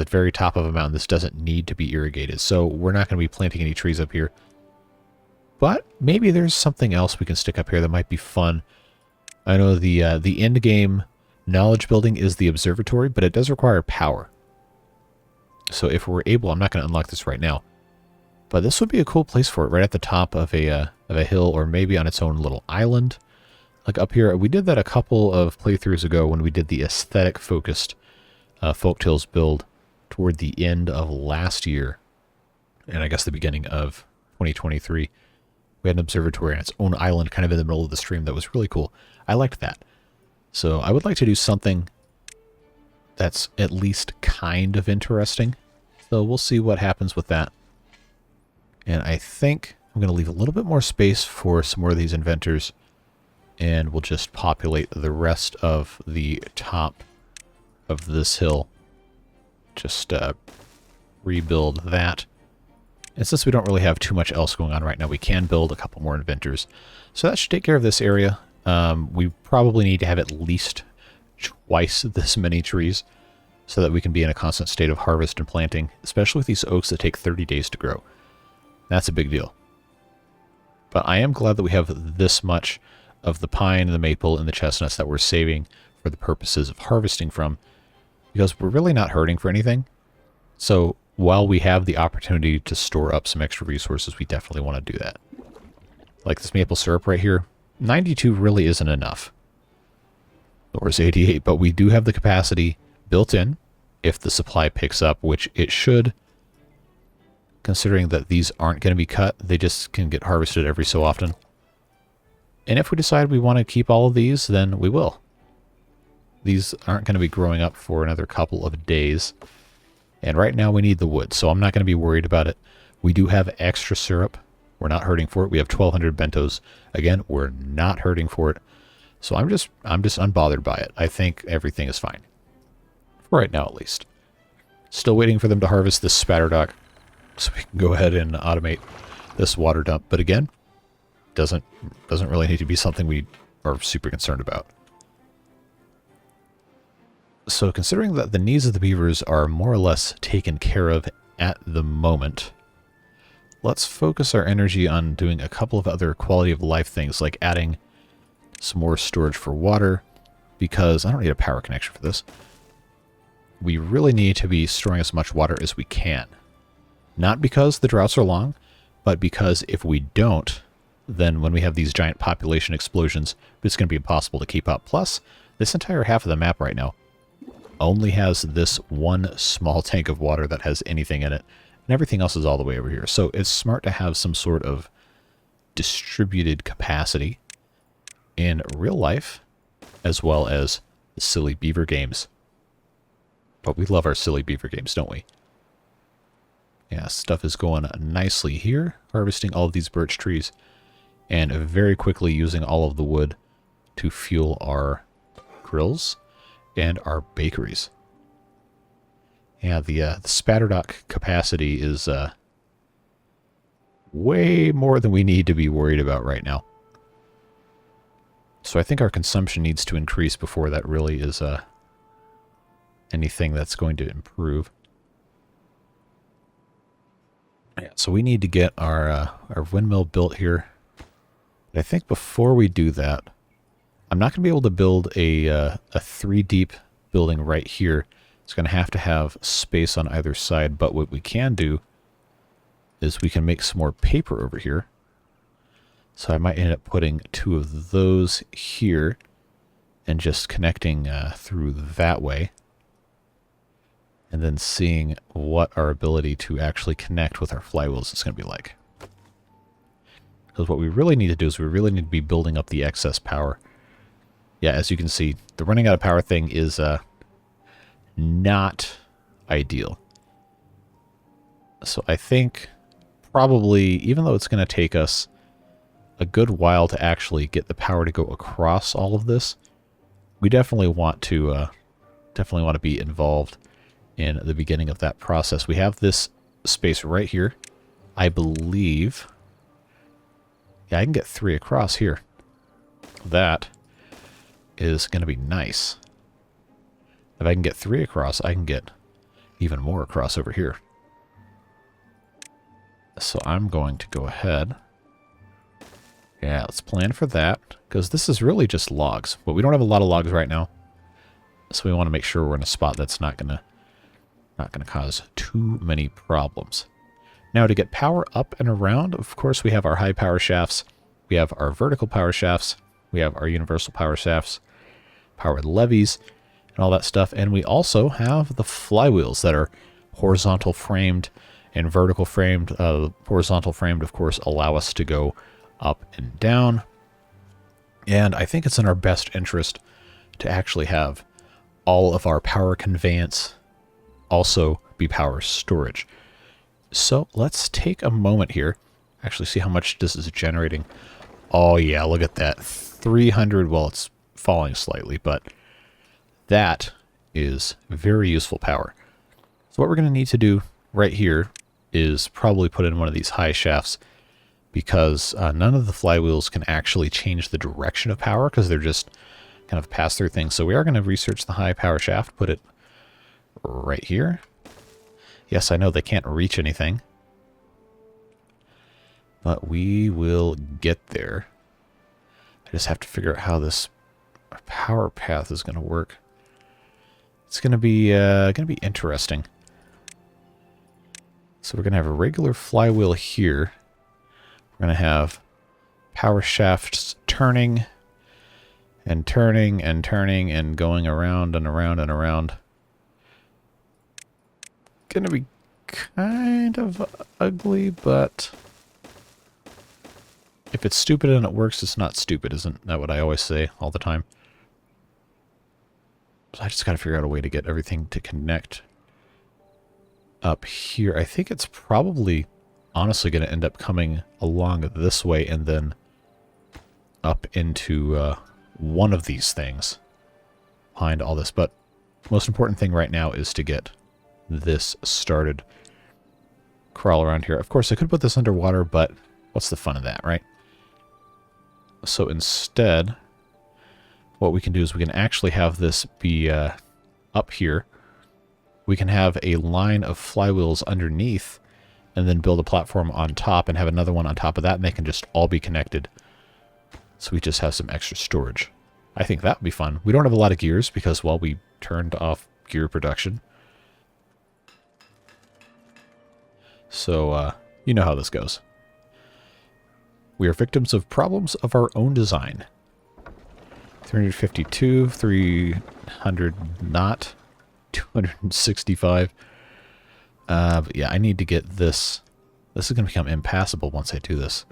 S1: very top of a mountain. This doesn't need to be irrigated, so we're not going to be planting any trees up here. But maybe there's something else we can stick up here that might be fun. I know the end game knowledge building is the observatory, but it does require power. So if we're able, I'm not going to unlock this right now, but this would be a cool place for it, right at the top of a hill, or maybe on its own little island. Like up here, we did that a couple of playthroughs ago when we did the aesthetic-focused Folktales build toward the end of last year, and I guess the beginning of 2023. We had an observatory on its own island kind of in the middle of the stream that was really cool. I liked that. So I would like to do something that's at least kind of interesting. So we'll see what happens with that. And I think I'm going to leave a little bit more space for some more of these inventors, and we'll just populate the rest of the top of this hill. Just rebuild that. And since we don't really have too much else going on right now, we can build a couple more inventors. So that should take care of this area. We probably need to have at least twice this many trees so that we can be in a constant state of harvest and planting, especially with these oaks that take 30 days to grow. That's a big deal. But I am glad that we have this much of the pine, the maple, and the chestnuts that we're saving for the purposes of harvesting from, because we're really not hurting for anything. So while we have the opportunity to store up some extra resources, we definitely want to do that. Like this maple syrup right here, 92 really isn't enough. Nor is 88, but we do have the capacity built in if the supply picks up, which it should. Considering that these aren't going to be cut, they just can get harvested every so often. And if we decide we want to keep all of these, then we will. These aren't going to be growing up for another couple of days. And right now we need the wood, so I'm not going to be worried about it. We do have extra syrup. We're not hurting for it. We have 1,200 bentos. Again, we're not hurting for it. So I'm just unbothered by it. I think everything is fine. For right now, at least. Still waiting for them to harvest this spatterdock, so we can go ahead and automate this water dump. But again, doesn't really need to be something we are super concerned about. So considering that the needs of the beavers are more or less taken care of at the moment, let's focus our energy on doing a couple of other quality of life things, like adding some more storage for water, because I don't need a power connection for this. We really need to be storing as much water as we can. Not because the droughts are long, but because if we don't, then when we have these giant population explosions, it's going to be impossible to keep up. Plus, this entire half of the map right now only has this one small tank of water that has anything in it, and everything else is all the way over here. So it's smart to have some sort of distributed capacity in real life, as well as the silly beaver games. But we love our silly beaver games, don't we? Yeah, stuff is going nicely here, harvesting all of these birch trees, and very quickly using all of the wood to fuel our grills and our bakeries. Yeah, the spatterdock capacity is way more than we need to be worried about right now. So I think our consumption needs to increase before that really is anything that's going to improve. Yeah, so we need to get our windmill built here. But I think before we do that, I'm not going to be able to build a 3 deep building right here. It's going to have space on either side, but what we can do is we can make some more paper over here. So I might end up putting 2 of those here and just connecting through that way. And then seeing what our ability to actually connect with our flywheels is going to be like. Because what we really need to do is we really need to be building up the excess power. Yeah, as you can see, the running out of power thing is not ideal. So I think probably, even though it's going to take us a good while to actually get the power to go across all of this, we definitely want to be involved in the beginning of that process. We have this space right here. I believe, yeah, I can get 3 across here. That is going to be nice. If I can get 3 across, I can get even more across over here. So I'm going to go ahead. Yeah, let's plan for that, because this is really just logs. But we don't have a lot of logs right now, so we want to make sure we're in a spot that's not gonna cause too many problems. Now, to get power up and around, of course, we have our high power shafts, we have our vertical power shafts, we have our universal power shafts, powered levies, and all that stuff. And we also have the flywheels that are horizontal framed and vertical framed. Horizontal framed, of course, allow us to go up and down. And I think it's in our best interest to actually have all of our power conveyance also be power storage. So let's take a moment here, actually see how much this is generating. Oh yeah, look at that. 300, well, it's falling slightly, but that is very useful power. So what we're going to need to do right here is probably put in one of these high shafts, because none of the flywheels can actually change the direction of power because they're just kind of pass-through things. So we are going to research the high power shaft, put it right here. Yes, I know they can't reach anything, but we will get there. I just have to figure out how this power path is going to work. It's going to be interesting. So we're going to have a regular flywheel here. We're going to have power shafts turning and turning and turning and going around and around and around. Going to be kind of ugly, but if it's stupid and it works, it's not stupid. Isn't that what I always say all the time? So I just got to figure out a way to get everything to connect up here. I think it's probably honestly going to end up coming along this way and then up into one of these things behind all this. But most important thing right now is to get this started. Crawl around here. Of course, I could put this underwater, but what's the fun of that, right? So instead, what we can do is we can actually have this be up here. We can have a line of flywheels underneath and then build a platform on top and have another one on top of that, and they can just all be connected. So we just have some extra storage. I think that would be fun. We don't have a lot of gears because, well, we turned off gear production. So, you know how this goes. We are victims of problems of our own design. 352, 300 not, 265. But yeah, I need to get this. This is going to become impassable once I do this.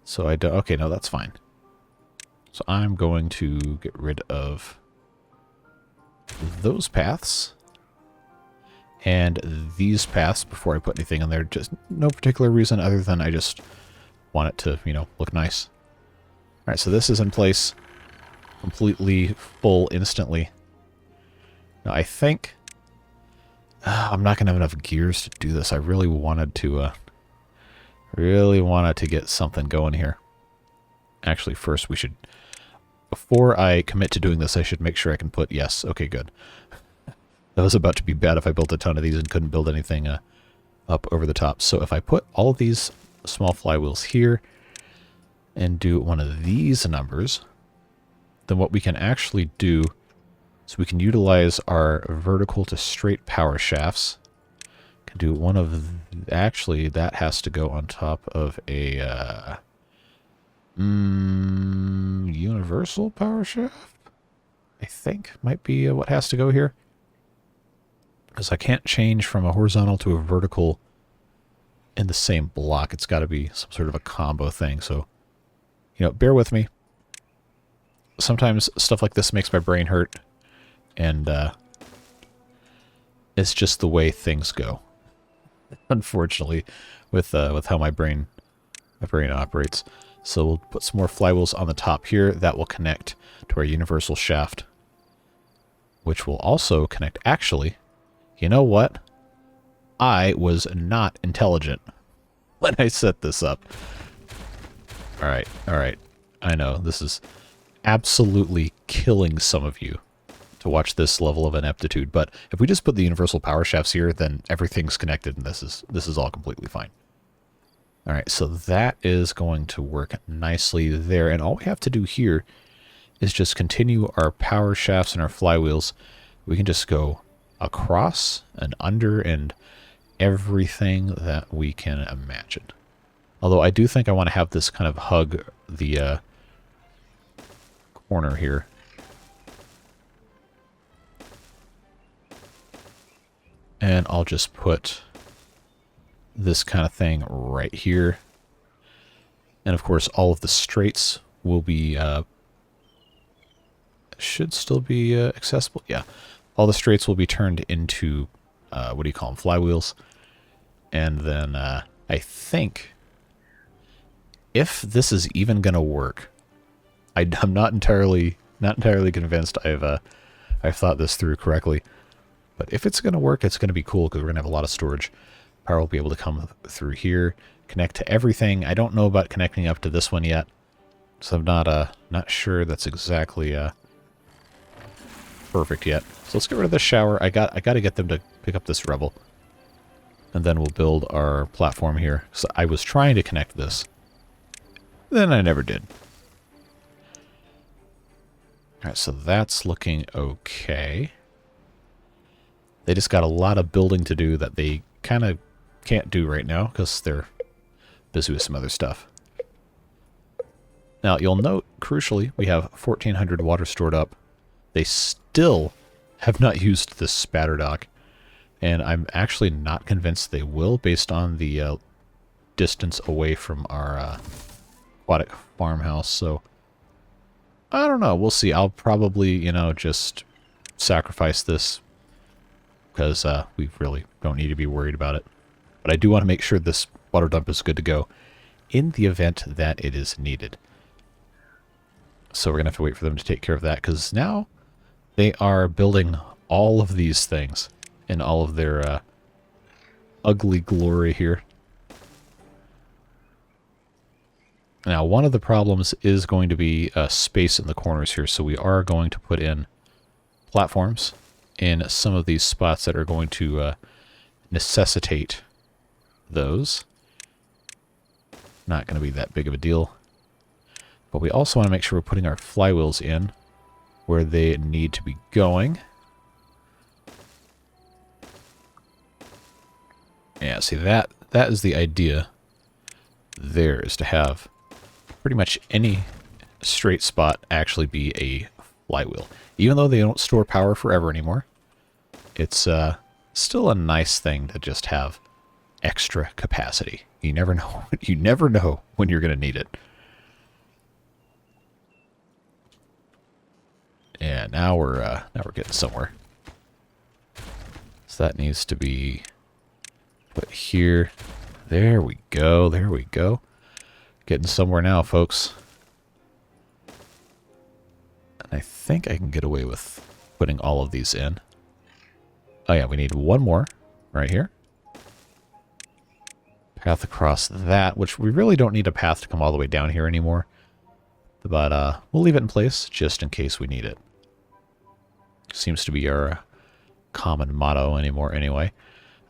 S1: So I do, okay, no, that's fine. So I'm going to get rid of those paths and these paths before I put anything in there. Just no particular reason other than I just want it to, you know, look nice. All right, so this is in place, completely full instantly. Now I think I'm not going to have enough gears to do this. I really wanted to Really wanted to get something going here. Actually, first we should... Before I commit to doing this, I should make sure I can put... Yes, okay, good. That was about to be bad if I built a ton of these and couldn't build anything up over the top. So if I put all of these small flywheels here and do one of these numbers, then what we can actually do is we can utilize our vertical to straight power shafts. Can do one of... Actually, that has to go on top of a... universal power shaft? I think might be what has to go here. Because I can't change from a horizontal to a vertical in the same block. It's got to be some sort of a combo thing. So, you know, bear with me. Sometimes stuff like this makes my brain hurt. And it's just the way things go. Unfortunately, with how my brain operates. So we'll put some more flywheels on the top here. That will connect to our universal shaft, which will also connect... Actually, you know what? I was not intelligent when I set this up. All right. I know this is absolutely killing some of you to watch this level of ineptitude, but if we just put the universal power shafts here, then everything's connected, and this is all completely fine. All right, so that is going to work nicely there, and all we have to do here is just continue our power shafts and our flywheels. We can just go across and under and everything that we can imagine. Although I do think I want to have this kind of hug the corner here. And I'll just put this kind of thing right here. And of course, all of the straights will be, should still be accessible. Yeah, all the straights will be turned into, what do you call them, flywheels. And then I think if this is even going to work, I'm not entirely convinced I've thought this through correctly. But if it's going to work, it's going to be cool because we're going to have a lot of storage. Power will be able to come through here, connect to everything. I don't know about connecting up to this one yet, so I'm not sure that's exactly perfect yet. So let's get rid of the shower. I got to get them to pick up this rebel, and then we'll build our platform here. So I was trying to connect this, then I never did. All right, so that's looking okay. They just got a lot of building to do that they kind of can't do right now because they're busy with some other stuff. Now, you'll note, crucially, we have 1,400 water stored up. They still have not used this spatter dock, and I'm actually not convinced they will based on the distance away from our aquatic farmhouse. So, I don't know. We'll see. I'll probably, you know, just sacrifice this because we really don't need to be worried about it. But I do want to make sure this water dump is good to go in the event that it is needed. So we're going to have to wait for them to take care of that because now they are building all of these things in all of their ugly glory here. Now, one of the problems is going to be space in the corners here, so we are going to put in platforms in some of these spots that are going to necessitate those. Not going to be that big of a deal. But we also want to make sure we're putting our flywheels in where they need to be going. Yeah, see, that is the idea there, is to have pretty much any straight spot actually be a flywheel. Even though they don't store power forever anymore, it's still a nice thing to just have extra capacity. You never know. You never know when you're going to need it. Yeah, now we're getting somewhere. So that needs to be put here. There we go. There we go. Getting somewhere now, folks. And I think I can get away with putting all of these in. Oh yeah, we need one more right here. path across that, which we really don't need a path to come all the way down here anymore. But we'll leave it in place just in case we need it. Seems to be our common motto anymore anyway.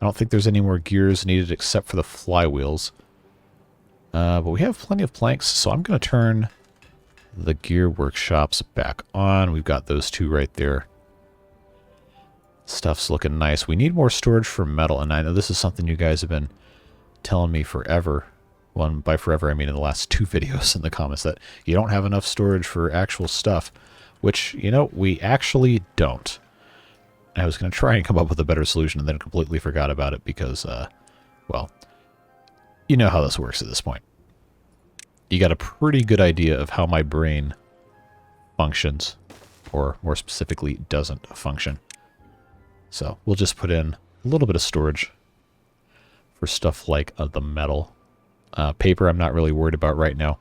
S1: I don't think there's any more gears needed except for the flywheels. But we have plenty of planks, so I'm going to turn the gear workshops back on. We've got those two right there. Stuff's looking nice. We need more storage for metal, and I know this is something you guys have been telling me forever. Well, by forever, I mean in the last 2 videos in the comments, that you don't have enough storage for actual stuff, which, you know, we actually don't. I was going to try and come up with a better solution and then completely forgot about it because, well, you know how this works at this point. You got a pretty good idea of how my brain functions, or more specifically, doesn't function. So we'll just put in a little bit of storage for stuff like the metal. Paper I'm not really worried about right now,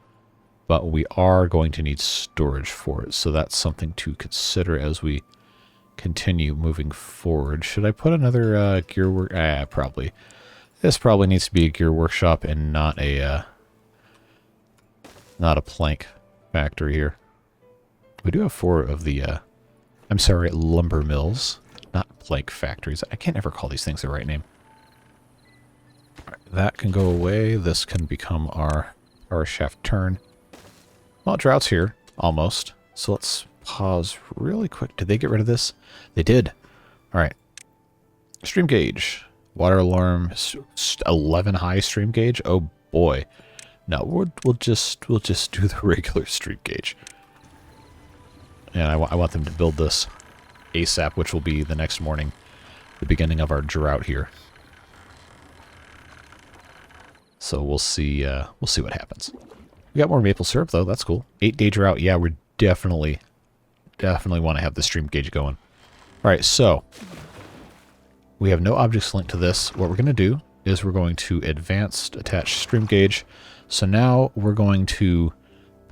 S1: but we are going to need storage for it, so that's something to consider as we continue moving forward. Should I put another gear work? Probably. This probably needs to be a gear workshop and not a plank factory here. We do have 4 of the I'm sorry, lumber mills, not plank factories. I can't ever call these things the right name. That can go away. This can become our power shaft turn. Well, drought's here, almost. So let's pause really quick. Did they get rid of this? They did. Alright. Stream gauge. Water alarm. 11 high stream gauge. Oh boy. No, we'll just do the regular stream gauge. And I want them to build this ASAP, which will be the next morning, the beginning of our drought here. So we'll see what happens. We got more maple syrup though. That's cool. 8-day drought. Yeah, we're definitely want to have the stream gauge going. All right, so we have no objects linked to this. What we're going to do is we're going to advanced attach stream gauge. So now we're going to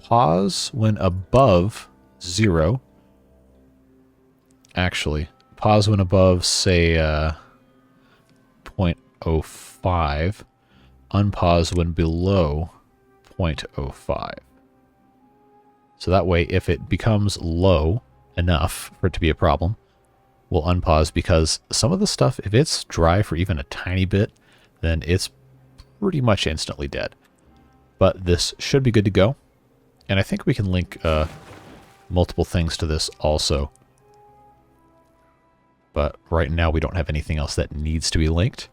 S1: pause when above 0. Actually, pause when above, say, 0.05. Unpause when below 0.05. So that way, if it becomes low enough for it to be a problem, we'll unpause, because some of the stuff, if it's dry for even a tiny bit, then it's pretty much instantly dead. But this should be good to go. And I think we can link multiple things to this also. But right now we don't have anything else that needs to be linked.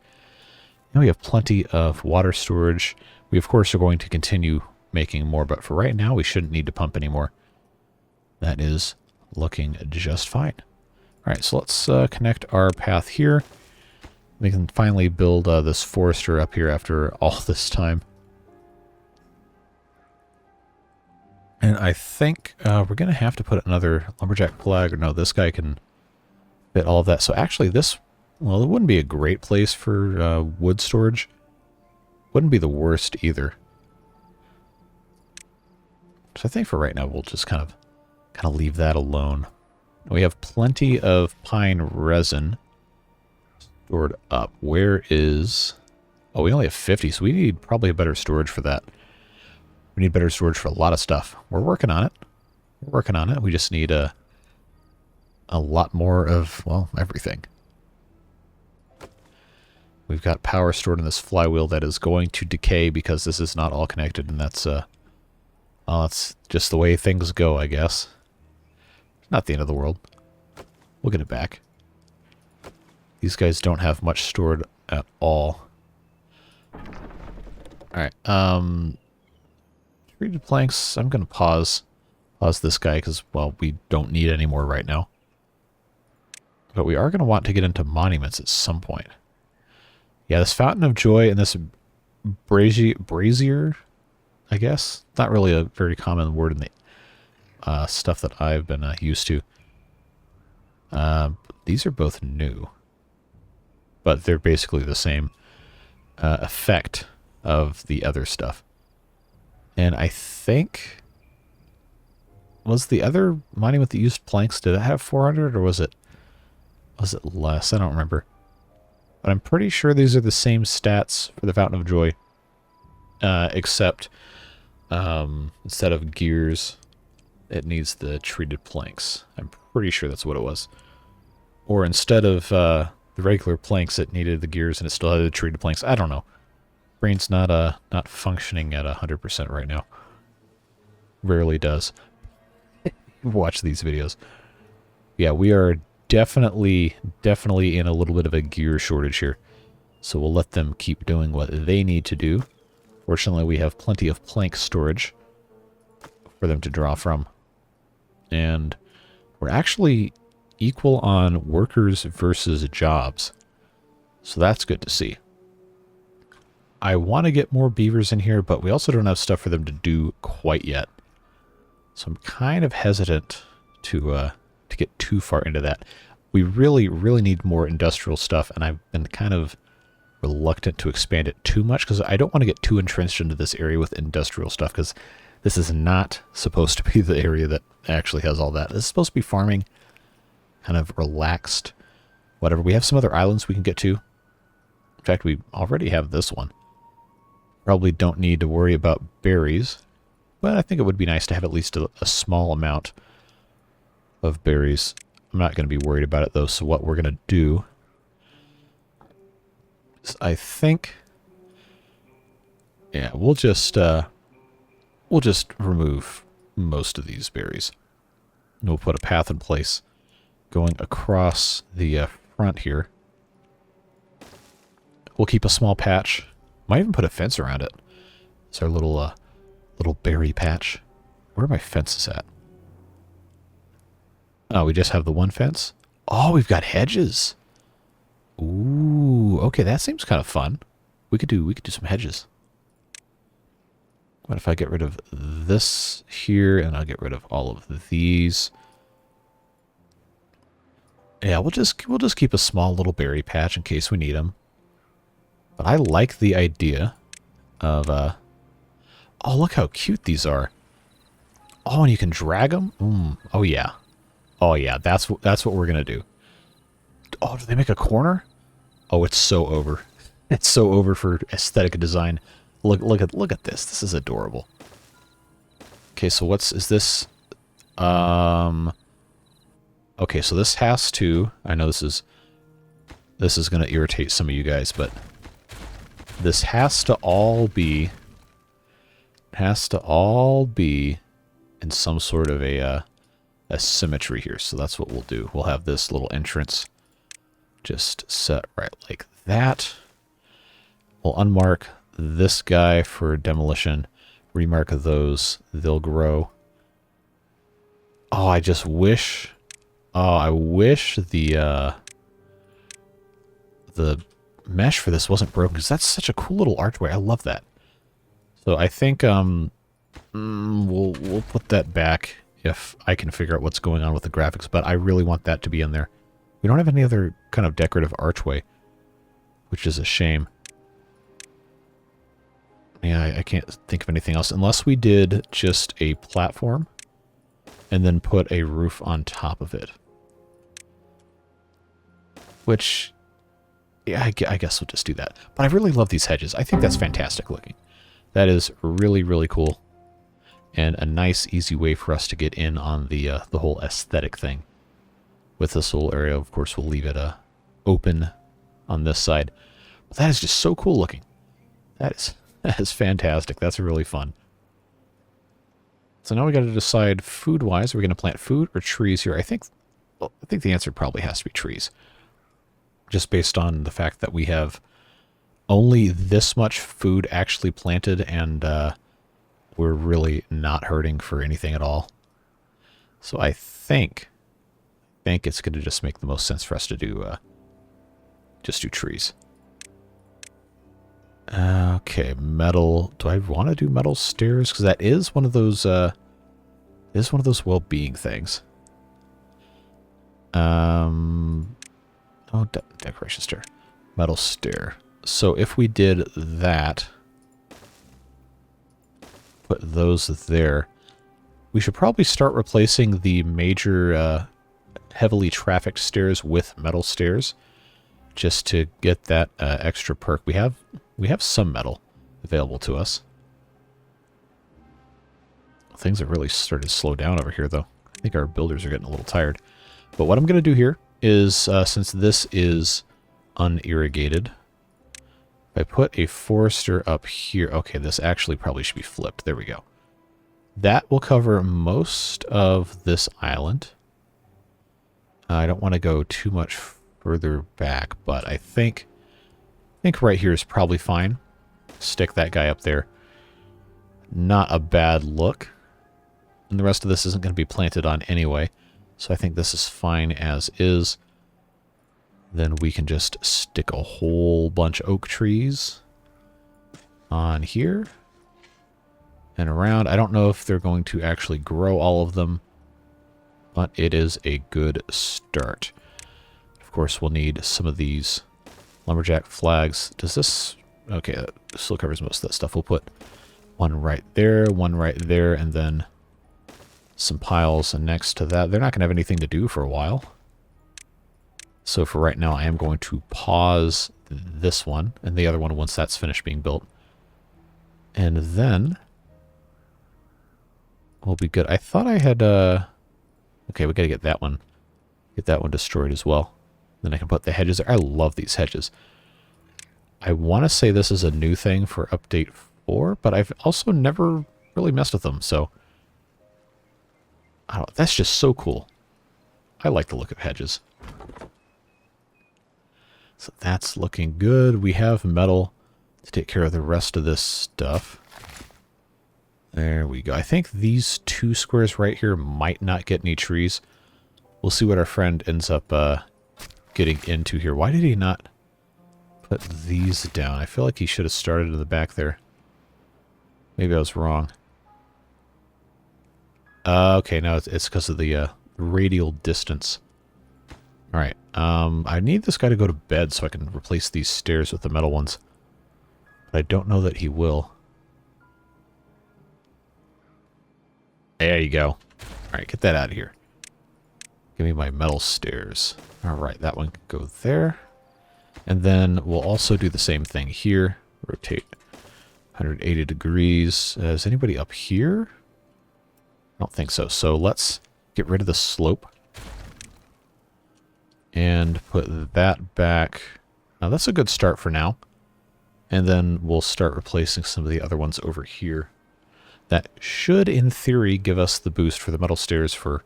S1: And we have plenty of water storage. We, of course, are going to continue making more, but for right now, we shouldn't need to pump anymore. That is looking just fine. All right, so let's connect our path here. We can finally build this forester up here after all this time. And I think we're going to have to put another lumberjack flag. Or no, this guy can fit all of that. So actually this, well, it wouldn't be a great place for wood storage. Wouldn't be the worst either. So I think for right now we'll just kind of leave that alone. We have plenty of pine resin stored up. Where is... Oh, we only have 50, so we need probably a better storage for that. We need better storage for a lot of stuff. We're working on it. We're working on it. We just need a lot more of, well, everything. We've got power stored in this flywheel that is going to decay because this is not all connected, and that's well, that's just the way things go, I guess. Not the end of the world. We'll get it back. These guys don't have much stored at all. Alright, treated planks, I'm going to pause this guy because, well, we don't need any more right now. But we are going to want to get into monuments at some point. Yeah, this Fountain of Joy and this brazier, I guess. Not really a very common word in the stuff that I've been used to. These are both new. But they're basically the same effect of the other stuff. And I think... Was the other monument that used planks, did it have 400 or was it less? I don't remember. But I'm pretty sure these are the same stats for the Fountain of Joy except instead of gears, it needs the treated planks. I'm pretty sure that's what it was. Or instead of the regular planks, it needed the gears and it still had the treated planks. I don't know. Brain's not functioning at 100% right now. Rarely does. Watch these videos. Yeah, we are definitely in a little bit of a gear shortage here. So we'll let them keep doing what they need to do. Fortunately, we have plenty of plank storage for them to draw from. And we're actually equal on workers versus jobs. So that's good to see. I want to get more beavers in here, but we also don't have stuff for them to do quite yet. So I'm kind of hesitant to get too far into that. We really need more industrial stuff, and I've been kind of reluctant to expand it too much because I don't want to get too entrenched into this area with industrial stuff, because this is not supposed to be the area that actually has all that. This is supposed to be farming, kind of relaxed, whatever. We have some other islands we can get to. In fact, we already have this one. Probably don't need to worry about berries, but I think it would be nice to have at least a small amount of berries. I'm not going to be worried about it, though, so what we're going to do is, I think, yeah, we'll just remove most of these berries. And we'll put a path in place going across the front here. We'll keep a small patch. Might even put a fence around it. It's our little berry patch. Where are my fences at? Oh, we just have the one fence? Oh, we've got hedges. Ooh, okay, that seems kind of fun. We could do some hedges. What if I get rid of this here and I'll get rid of all of these? Yeah, we'll just keep a small little berry patch in case we need them. But I like the idea of oh, look how cute these are. Oh, and you can drag them? Oh yeah. Oh yeah, that's what we're going to do. Oh, do they make a corner? Oh, it's so over. It's so over for aesthetic design. Look at this. This is adorable. Okay, so is this? Okay, so this has to, I know this is going to irritate some of you guys, but this has to all be in some sort of a symmetry here. So that's what we'll do. We'll have this little entrance just set right like that. We'll unmark this guy for demolition. Remark those. They'll grow. Oh, I just wish... Oh, I wish the mesh for this wasn't broken, because that's such a cool little archway. I love that. So I think we'll put that back if I can figure out what's going on with the graphics, but I really want that to be in there. We don't have any other kind of decorative archway, which is a shame. Yeah, I can't think of anything else unless we did just a platform and then put a roof on top of it. Which, yeah, I guess we'll just do that. But I really love these hedges. I think that's fantastic looking. That is really cool. And a nice, easy way for us to get in on the whole aesthetic thing. With this little area, of course, we'll leave it open on this side. But that is just so cool looking. That is fantastic. That's really fun. So now we got to decide food-wise, are we going to plant food or trees here? I think the answer probably has to be trees. Just based on the fact that we have only this much food actually planted, and we're really not hurting for anything at all. So I think it's going to just make the most sense for us to do just do trees. Okay, metal. Do I want to do metal stairs? Because that is one of those well-being things. Oh, decoration stair. Metal stair. So if we did that, put those there, we should probably start replacing the major heavily trafficked stairs with metal stairs, just to get that extra perk. We have some metal available to us. Things have really started to slow down over here, though. I think our builders are getting a little tired. But what I'm going to do here is, since this is unirrigated, if I put a forester up here... Okay, this actually probably should be flipped. There we go. That will cover most of this island. I don't want to go too much further back, but I think right here is probably fine. Stick that guy up there. Not a bad look. And the rest of this isn't going to be planted on anyway. So I think this is fine as is. Then we can just stick a whole bunch of oak trees on here and around. I don't know if they're going to actually grow all of them, but it is a good start. Of course, we'll need some of these lumberjack flags. Does this... Okay, that still covers most of that stuff. We'll put one right there, and then some piles next to that. They're not going to have anything to do for a while. So for right now, I am going to pause this one and the other one once that's finished being built. And then we'll be good. I thought I had... Okay, we got to get that one destroyed as well. Then I can put the hedges there. I love these hedges. I want to say this is a new thing for update 4, but I've also never really messed with them, so... I don't know, that's just so cool. I like the look of hedges. So that's looking good. We have metal to take care of the rest of this stuff. There we go. I think these 2 squares right here might not get any trees. We'll see what our friend ends up getting into here. Why did he not put these down? I feel like he should have started in the back there. Maybe I was wrong. Okay, no, it's because of the radial distance. Alright, I need this guy to go to bed so I can replace these stairs with the metal ones. But I don't know that he will. There you go. Alright, get that out of here. Give me my metal stairs. Alright, that one can go there. And then we'll also do the same thing here. Rotate 180 degrees. Is anybody up here? I don't think so. So let's get rid of the slope. And put that back. Now that's a good start for now. And then we'll start replacing some of the other ones over here. That should, in theory, give us the boost for the metal stairs for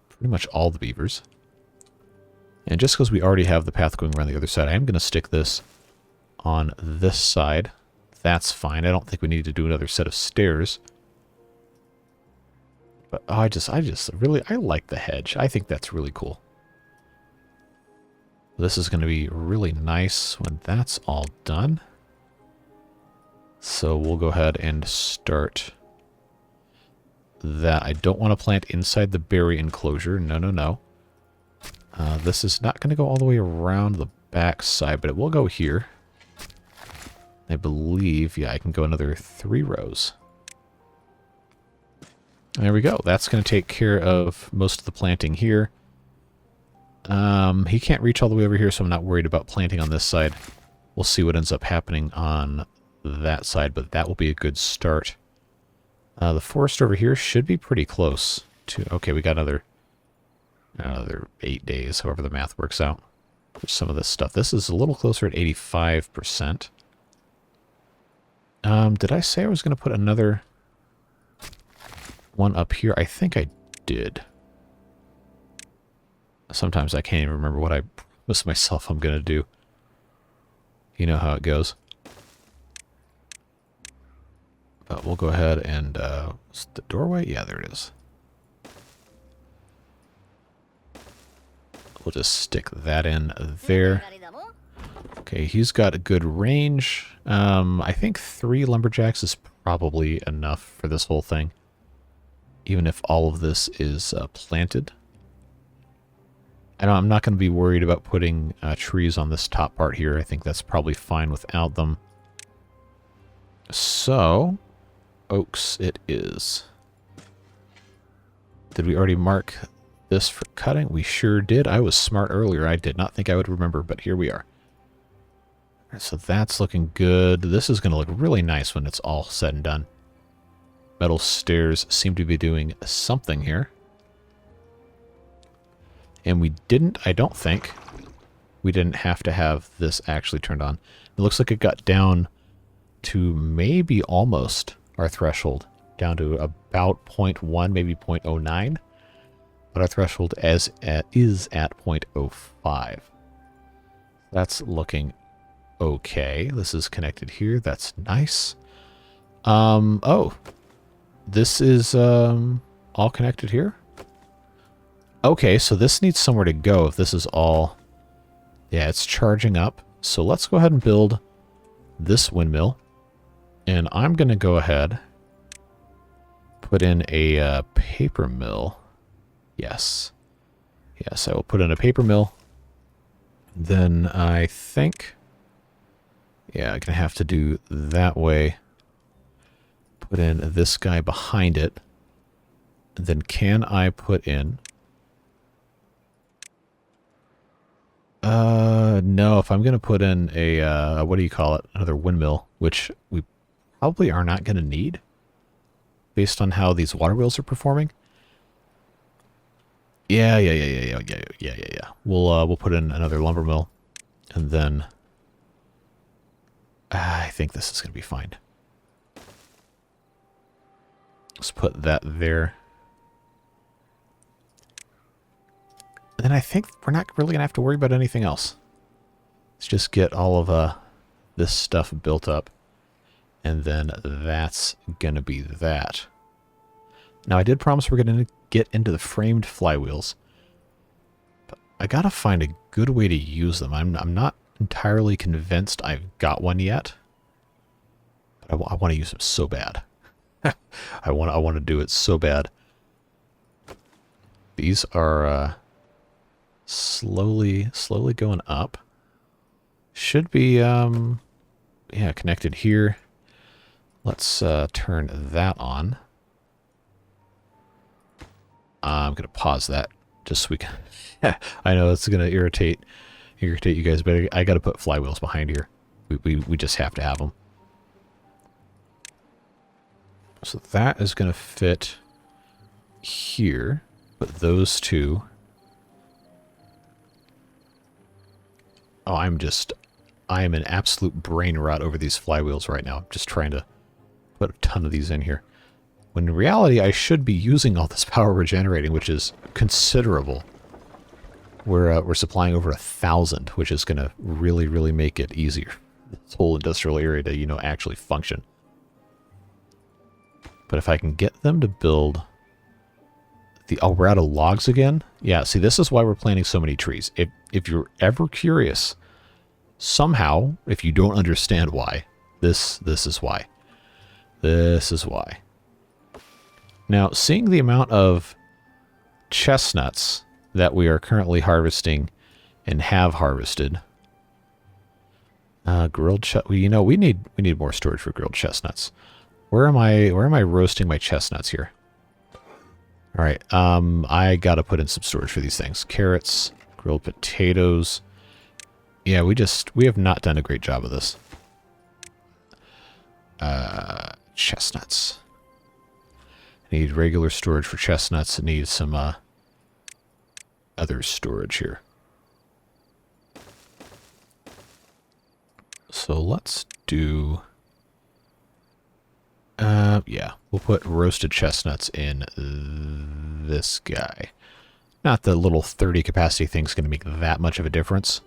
S1: pretty much all the beavers. And just because we already have the path going around the other side, I am going to stick this on this side. That's fine. I don't think we need to do another set of stairs. But oh, I just really, I like the hedge. I think that's really cool. This is going to be really nice when that's all done. So we'll go ahead and start that. I don't want to plant inside the berry enclosure. No, no, no. This is not going to go all the way around the back side, but it will go here. I believe, yeah, I can go another 3 rows. There we go. That's going to take care of most of the planting here. He can't reach all the way over here, so I'm not worried about planting on this side. We'll see what ends up happening on that side, but that will be a good start. The forest over here should be pretty close to... Okay, we got another 8 days, however the math works out, for some of this stuff. This is a little closer at 85%. Did I say I was going to put another one up here? I think I did. Sometimes I can't even remember what I promised myself I'm going to do. You know how it goes. But we'll go ahead and... is the doorway? Yeah, there it is. We'll just stick that in there. Okay, he's got a good range. I think 3 lumberjacks is probably enough for this whole thing. Even if all of this is planted. I'm not going to be worried about putting trees on this top part here. I think that's probably fine without them. So, oaks it is. Did we already mark this for cutting? We sure did. I was smart earlier. I did not think I would remember, but here we are. So that's looking good. This is going to look really nice when it's all said and done. Metal stairs seem to be doing something here. And we didn't, I don't think, we didn't have to have this actually turned on. It looks like it got down to maybe almost our threshold, down to about 0.1, maybe 0.09. But our threshold is at 0.05. That's looking okay. This is connected here. That's nice. Oh, this is all connected here. Okay, so this needs somewhere to go if this is all... Yeah, it's charging up. So let's go ahead and build this windmill. And I'm going to go ahead, put in a paper mill. Yes. Yes, I will put in a paper mill. Then I think... Yeah, I'm going to have to do that way. Put in this guy behind it. And then can I put in... No, if I'm going to put in a, what do you call it? Another windmill, which we probably are not going to need based on how these water wheels are performing. Yeah. We'll put in another lumber mill, and then I think this is going to be fine. Let's put that there. And then I think we're not really going to have to worry about anything else. Let's just get all of this stuff built up. And then that's going to be that. Now, I did promise we're going to get into the framed flywheels. But I got to find a good way to use them. I'm not entirely convinced I've got one yet. But I want to use them so bad. I want to do it so bad. These are... slowly going up. Should be, yeah, connected here. Let's turn that on. I'm going to pause that just so we can... I know it's going to irritate you guys, but I got to put flywheels behind here. We just have to have them. So that is going to fit here. Put those two... Oh, I am an absolute brain rot over these flywheels right now. I'm just trying to put a ton of these in here. When in reality, I should be using all this power we're generating, which is considerable. We're supplying over 1,000, which is going to really, really make it easier. This whole industrial area to, you know, actually function. But if I can get them to build... Oh, we're out of logs again? Yeah, see, this is why we're planting so many trees. If you're ever curious, somehow, if you don't understand why, this is why. This is why. Now, seeing the amount of chestnuts that we are currently harvesting and have harvested, grilled you know, we need more storage for grilled chestnuts. Where am I roasting my chestnuts here? All right, I got to put in some storage for these things. Carrots, grilled potatoes. Yeah, we have not done a great job of this. Chestnuts. I need regular storage for chestnuts. I need some other storage here. So let's do... yeah, we'll put roasted chestnuts in this guy. Not the little 30 capacity thing's going to make that much of a difference.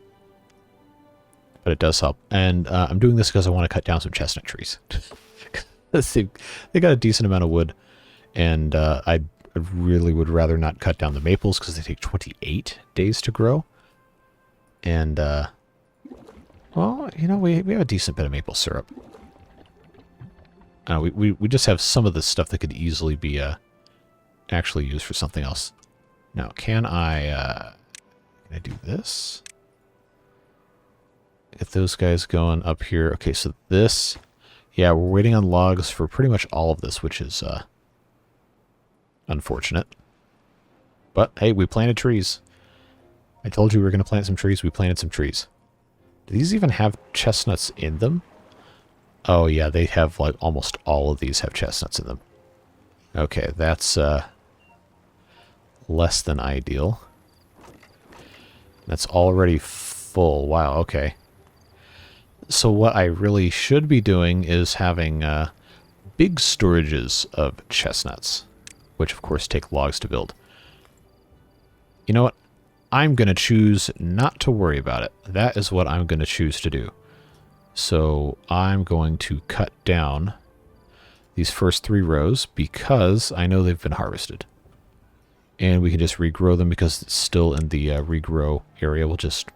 S1: But it does help. And I'm doing this because I want to cut down some chestnut trees. they got a decent amount of wood. And I really would rather not cut down the maples because they take 28 days to grow. And, well, you know, we have a decent bit of maple syrup. We just have some of this stuff that could easily be actually used for something else. Now, can I do this? Get those guys going up here. Okay, so this... Yeah, we're waiting on logs for pretty much all of this, which is unfortunate. But, hey, we planted trees. I told you we were going to plant some trees. We planted some trees. Do these even have chestnuts in them? Oh, yeah, they have, like, almost all of these have chestnuts in them. Okay, that's less than ideal. That's already full. Wow, okay. So what I really should be doing is having big storages of chestnuts, which of course take logs to build. You know what? I'm going to choose not to worry about it. That is what I'm going to choose to do. So I'm going to cut down these first 3 rows because I know they've been harvested. And we can just regrow them because it's still in the regrow area. We'll just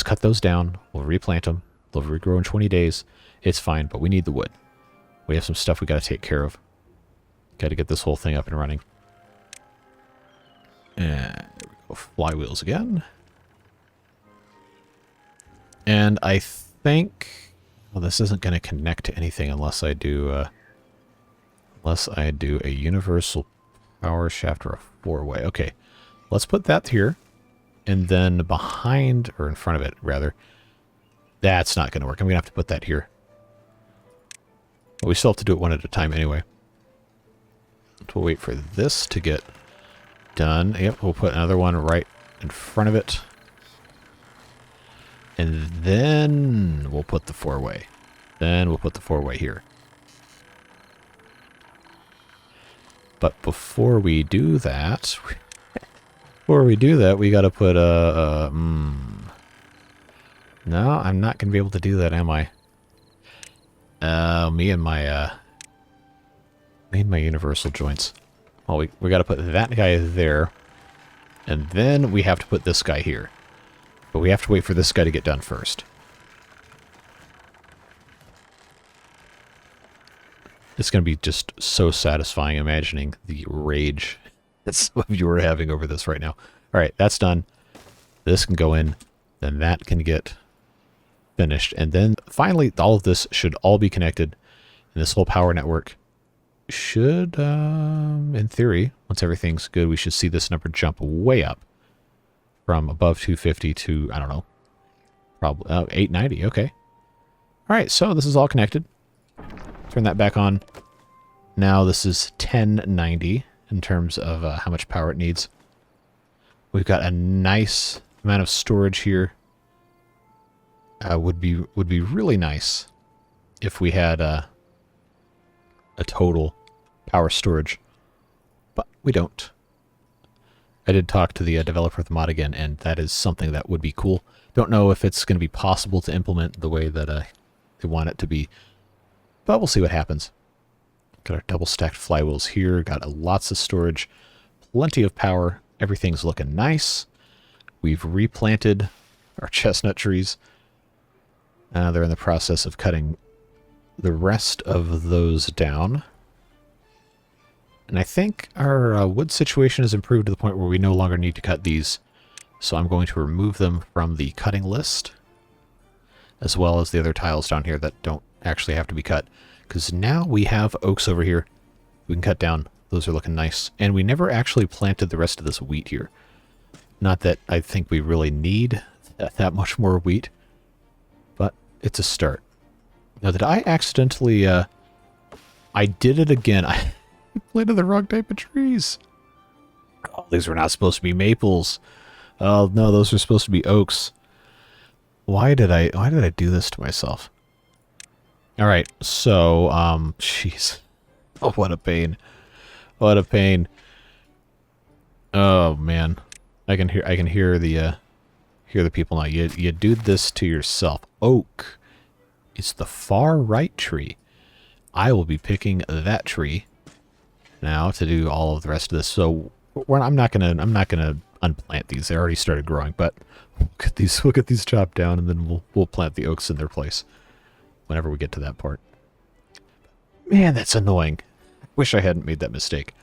S1: cut those down. We'll replant them. They'll regrow in 20 days. It's fine, but we need the wood. We have some stuff we got to take care of. Got to get this whole thing up and running. And there we go. Flywheels again. And I think, well, this isn't going to connect to anything unless I do a universal power shaft or a 4-way. Okay, let's put that here, and then behind, or in front of it, rather. That's not going to work. I'm going to have to put that here. But we still have to do it one at a time anyway. We'll wait for this to get done. Yep, we'll put another one right in front of it. And then we'll put the 4-way. Then we'll put the 4-way here. But before we do that, we got to put a... No, I'm not going to be able to do that, am I? Me and my universal joints. Well, we got to put that guy there. And then we have to put this guy here. But we have to wait for this guy to get done first. It's going to be just so satisfying imagining the rage that some of you are having over this right now. All right, that's done. This can go in. Then that can get finished. And then finally, all of this should all be connected. And this whole power network should, in theory, once everything's good, we should see this number jump way up. From above 250 to, I don't know, probably 890. Okay. All right, so this is all connected. Turn that back on. Now this is 1090 in terms of how much power it needs. We've got a nice amount of storage here. Would be really nice if we had a total power storage, but we don't. I did talk to the developer of the mod again, and that is something that would be cool. Don't know if it's going to be possible to implement the way that they want it to be, but we'll see what happens. Got our double stacked flywheels here, got lots of storage, plenty of power, everything's looking nice. We've replanted our chestnut trees. They're in the process of cutting the rest of those down. And I think our wood situation has improved to the point where we no longer need to cut these. So I'm going to remove them from the cutting list, as well as the other tiles down here that don't actually have to be cut. Because now we have oaks over here we can cut down. Those are looking nice. And we never actually planted the rest of this wheat here. Not that I think we really need that much more wheat, but it's a start. Now, did I accidentally... I did it again. I planted the wrong type of trees. Oh, these were not supposed to be maples. Oh, no, those were supposed to be oaks. Why did I do this to myself? All right, so, jeez. Oh, what a pain. What a pain. Oh, man. I can hear the people now. You do this to yourself. Oak. It's the far right tree. I will be picking that tree now to do all of the rest of this. So I'm not gonna unplant these. They already started growing, but we'll get these chopped down, and then we'll plant the oaks in their place whenever we get to that part. Man, that's annoying. Wish I hadn't made that mistake.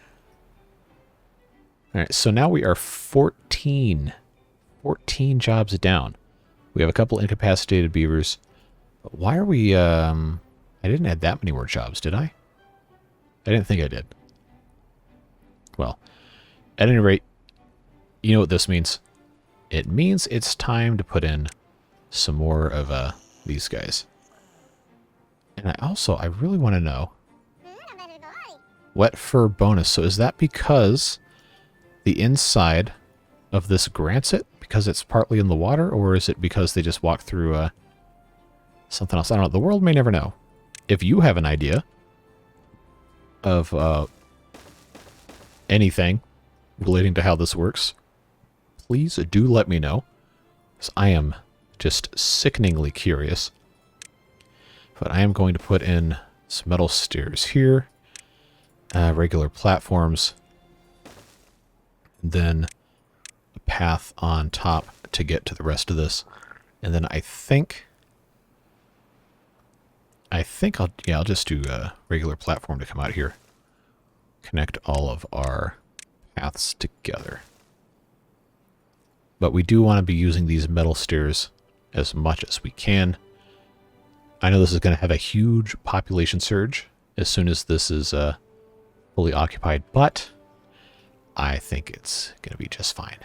S1: All right, so now we are 14 jobs down. We have a couple incapacitated beavers. But why are we, I didn't add that many more jobs, did I? I didn't think I did. Well, at any rate, you know what this means. It means it's time to put in some more of these guys. And I really want to know. Wet fur bonus. So is that because the inside of this grants it? Because it's partly in the water? Or is it because they just walked through something else? I don't know. The world may never know. If you have an idea of anything relating to how this works, please do let me know. Because I am just sickeningly curious. But I am going to put in some metal stairs here. Regular platforms. And then a path on top to get to the rest of this. And then I think I'll just do a regular platform to come out here. Connect all of our paths together. But we do want to be using these metal stairs as much as we can. I know this is going to have a huge population surge as soon as this is fully occupied, but I think it's going to be just fine.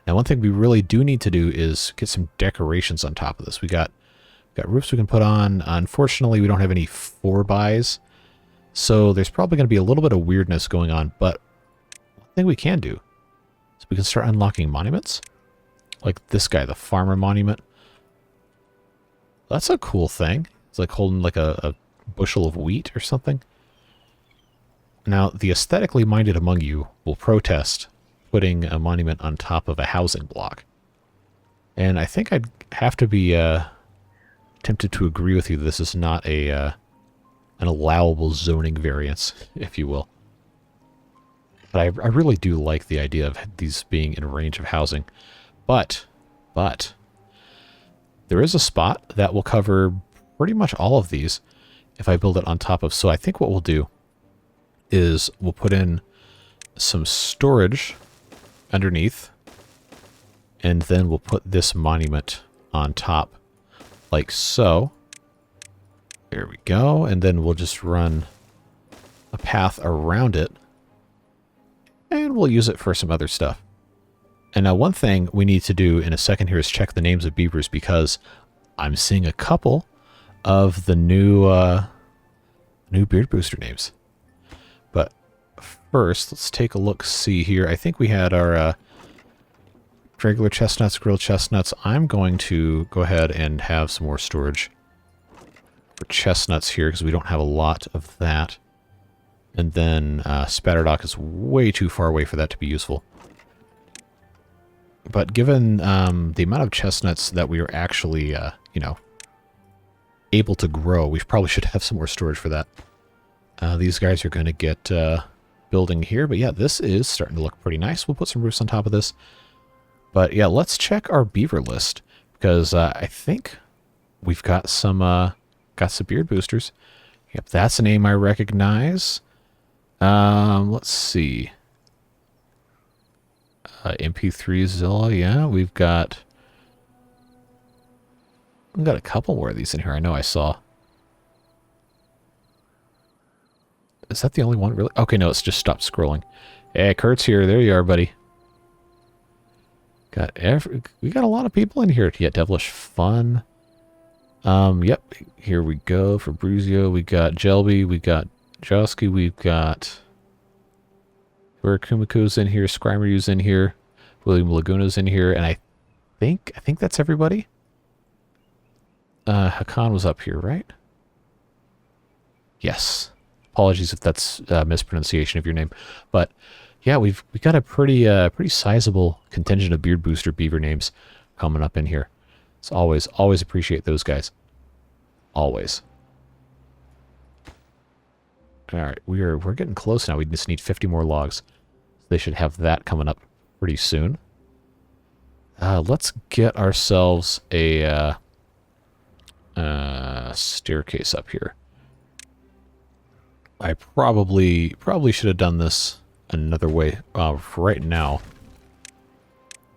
S1: Now, one thing we really do need to do is get some decorations on top of this. We got roofs we can put on. Unfortunately, we don't have any 4x, so there's probably going to be a little bit of weirdness going on, but one thing we can do is we can start unlocking monuments. Like this guy, the farmer monument. That's a cool thing. It's like holding like a bushel of wheat or something. Now, the aesthetically minded among you will protest putting a monument on top of a housing block. And I think I'd have to be tempted to agree with you that this is not an allowable zoning variance, if you will. But I really do like the idea of these being in range of housing. But there is a spot that will cover pretty much all of these if I build it on top of. So I think what we'll do is we'll put in some storage underneath, and then we'll put this monument on top like so. There we go. And then we'll just run a path around it, and we'll use it for some other stuff. And now one thing we need to do in a second here is check the names of beavers, because I'm seeing a couple of the new beard booster names. But first, let's take a look, see here. I think we had our regular chestnuts, grilled chestnuts. I'm going to go ahead and have some more storage for chestnuts here, because we don't have a lot of that. And then spatterdock is way too far away for that to be useful. But given the amount of chestnuts that we are actually, able to grow, we probably should have some more storage for that. These guys are going to get building here. But yeah, this is starting to look pretty nice. We'll put some roofs on top of this. But yeah, let's check our beaver list, because I think we've got some beard boosters. Yep, that's a name I recognize. Let's see. MP3 Zilla, yeah, we've got a couple more of these in here. I know I saw. Is that the only one, really? Okay, no, it's just stopped scrolling. Hey, Kurt's here. There you are, buddy. We got a lot of people in here. Yeah, Devilish Fun. Yep, here we go. For Bruzio, we got Jelby, we got Josky, we've got Kumiko's in here, Skrymer U's in here, William Laguna's in here, and I think that's everybody. Håkan was up here, right? Yes. Apologies if that's a mispronunciation of your name, but yeah, we got a pretty sizable contingent of beard booster beaver names coming up in here. So always appreciate those guys. Always. All right, we're getting close now. We just need 50 more logs. They should have that coming up pretty soon. Let's get ourselves a staircase up here. I probably should have done this another way. Right now,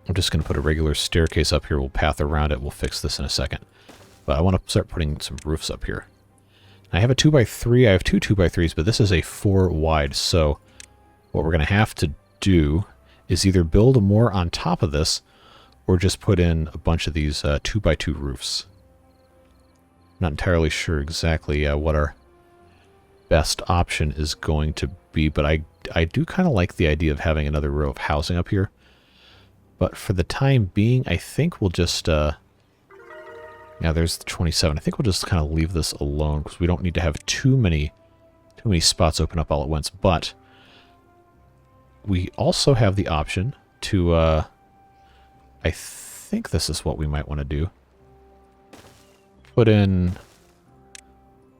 S1: I'm just going to put a regular staircase up here. We'll path around it. We'll fix this in a second. But I want to start putting some roofs up here. I have a 2x3. I have two 2x3s, but this is a 4 wide. So what we're going to have to do is either build more on top of this, or just put in a bunch of these 2x2 roofs. Not entirely sure exactly what our best option is going to be, but I do kind of like the idea of having another row of housing up here. But for the time being, I think we'll just, yeah, there's the 27. I think we'll just kind of leave this alone because we don't need to have too many spots open up all at once. But we also have the option to, I think this is what we might want to do. Put in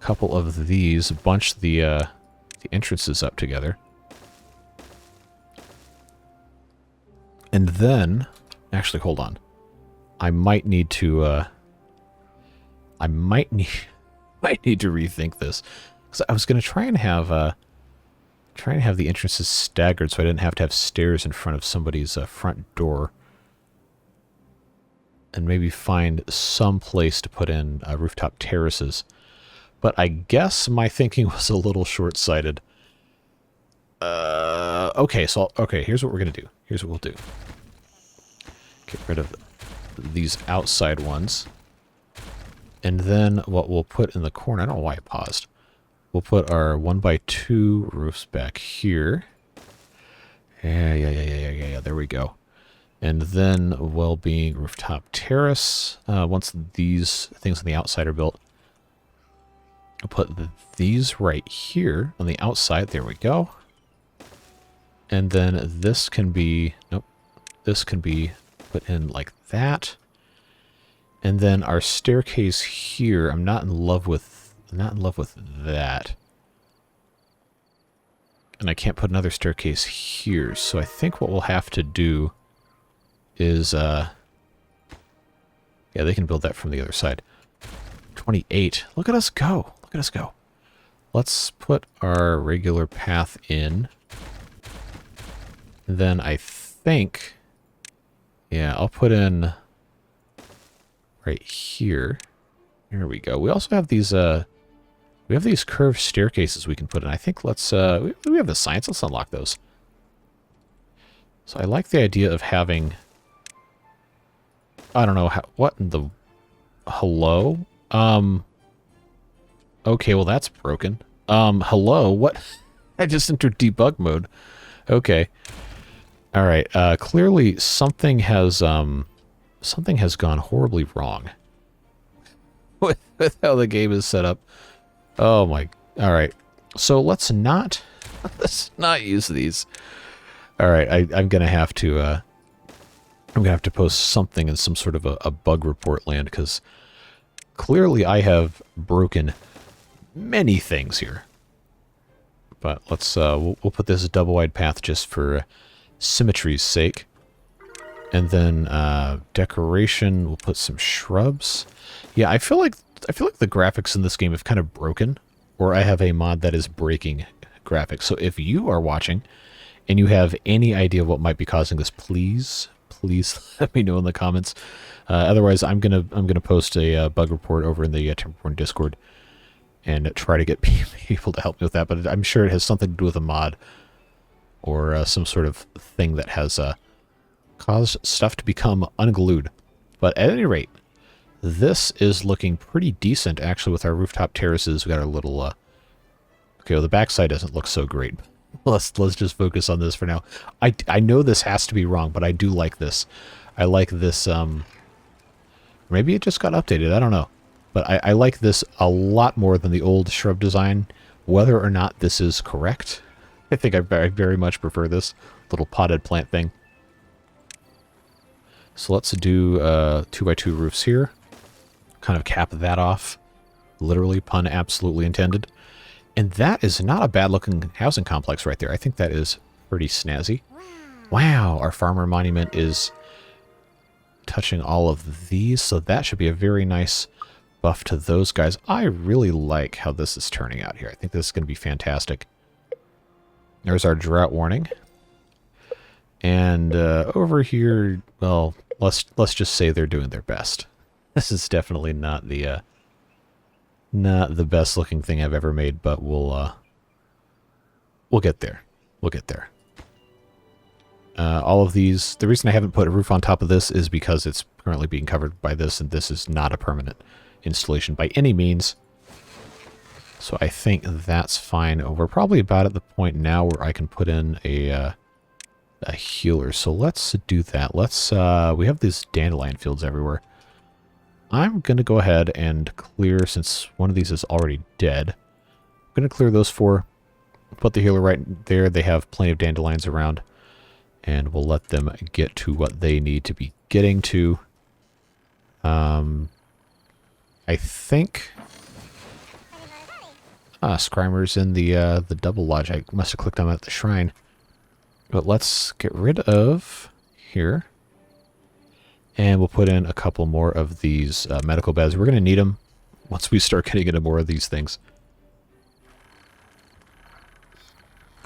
S1: a couple of these, bunch the entrances up together. And then, actually, hold on. I might need to, I might need to rethink this. Because I was going to try and have the entrances staggered so I didn't have to have stairs in front of somebody's front door. And maybe find some place to put in rooftop terraces. But I guess my thinking was a little short-sighted. Okay, here's what we're going to do. Here's what we'll do. Get rid of these outside ones. And then what we'll put in the corner, I don't know why I paused. We'll put our 1x2 roofs back here. Yeah, there we go. And then well-being rooftop terrace. Once these things on the outside are built, I'll put these right here on the outside. There we go. And then this can be, nope, this can be put in like that. And then our staircase here, I'm not in love with that. And I can't put another staircase here. So I think what we'll have to do is, yeah, they can build that from the other side. 28. Look at us go. Look at us go. Let's put our regular path in. And then I think, yeah, I'll put in right here. Here we go. We also have these, we have these curved staircases we can put in. I think let's, we have the science. Let's unlock those. So I like the idea of having, I don't know, what in the, hello? Okay, well that's broken. Hello, what? I just entered debug mode. Okay. Alright, clearly something has gone horribly wrong with how the game is set up. Oh my, alright. So let's not use these. Alright, I'm gonna have to, post something in some sort of a bug report land, because clearly I have broken many things here. But let's, we'll put this double-wide path just for symmetry's sake. And then, decoration, we'll put some shrubs. Yeah, I feel like the graphics in this game have kind of broken, or I have a mod that is breaking graphics. So if you are watching and you have any idea what might be causing this, please let me know in the comments. Otherwise, I'm gonna post a bug report over in the Timberborn Discord and try to get people to help me with that. But I'm sure it has something to do with a mod or some sort of thing that has caused stuff to become unglued. But at any rate, this is looking pretty decent, actually, with our rooftop terraces. We got our little, okay, well, the backside doesn't look so great. Let's just focus on this for now. I know this has to be wrong, but I do like this. I like this, maybe it just got updated, I don't know. But I like this a lot more than the old shrub design. Whether or not this is correct, I think I very much prefer this little potted plant thing. So let's do 2x2 roofs here. Kind of cap that off. Literally, pun absolutely intended. And that is not a bad looking housing complex right there. I think that is pretty snazzy. Wow, our farmer monument is touching all of these, so that should be a very nice buff to those guys. I really like how this is turning out here. I think this is going to be fantastic. There's our drought warning. And over here, well, let's just say they're doing their best. This is definitely not the best looking thing I've ever made, but we'll get there. We'll get there. All of these, the reason I haven't put a roof on top of this is because it's currently being covered by this, and this is not a permanent installation by any means. So I think that's fine. We're probably about at the point now where I can put in a healer. So let's do that. Let's, we have these dandelion fields everywhere. I'm going to go ahead and clear, since one of these is already dead, I'm going to clear those 4. Put the healer right there. They have plenty of dandelions around. And we'll let them get to what they need to be getting to. I think Skrymer's in the double lodge. I must have clicked on that at the shrine. But let's get rid of here. And we'll put in a couple more of these medical beds. We're going to need them once we start getting into more of these things.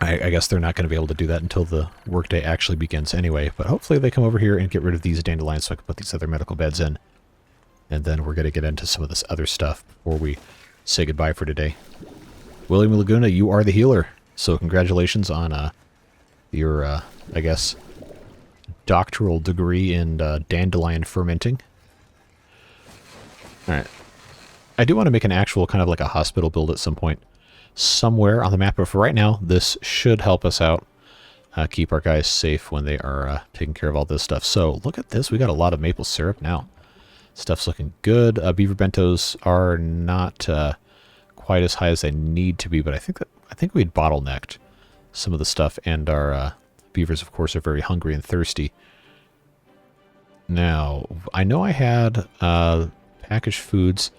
S1: I guess they're not going to be able to do that until the workday actually begins anyway. But hopefully they come over here and get rid of these dandelions so I can put these other medical beds in. And then we're going to get into some of this other stuff before we say goodbye for today. William Laguna, you are the healer. So congratulations on your, I guess, doctoral degree in dandelion fermenting. Alright. I do want to make an actual kind of like a hospital build at some point. Somewhere on the map, but for right now, this should help us out. Keep our guys safe when they are taking care of all this stuff. So, look at this. We got a lot of maple syrup now. Stuff's looking good. Beaver bentos are not quite as high as they need to be, but I think we'd bottlenecked some of the stuff, and our beavers, of course, are very hungry and thirsty. Now, I know I had packaged foods.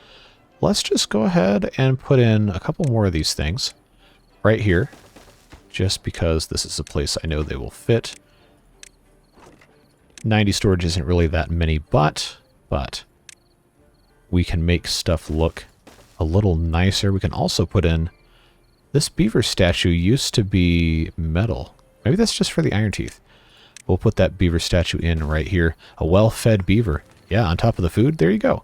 S1: Let's just go ahead and put in a couple more of these things right here, just because this is a place I know they will fit. 90 storage isn't really that many, but we can make stuff look a little nicer. We can also put in, this beaver statue used to be metal. Maybe that's just for the iron teeth. We'll put that beaver statue in right here. A well-fed beaver. Yeah, on top of the food. There you go.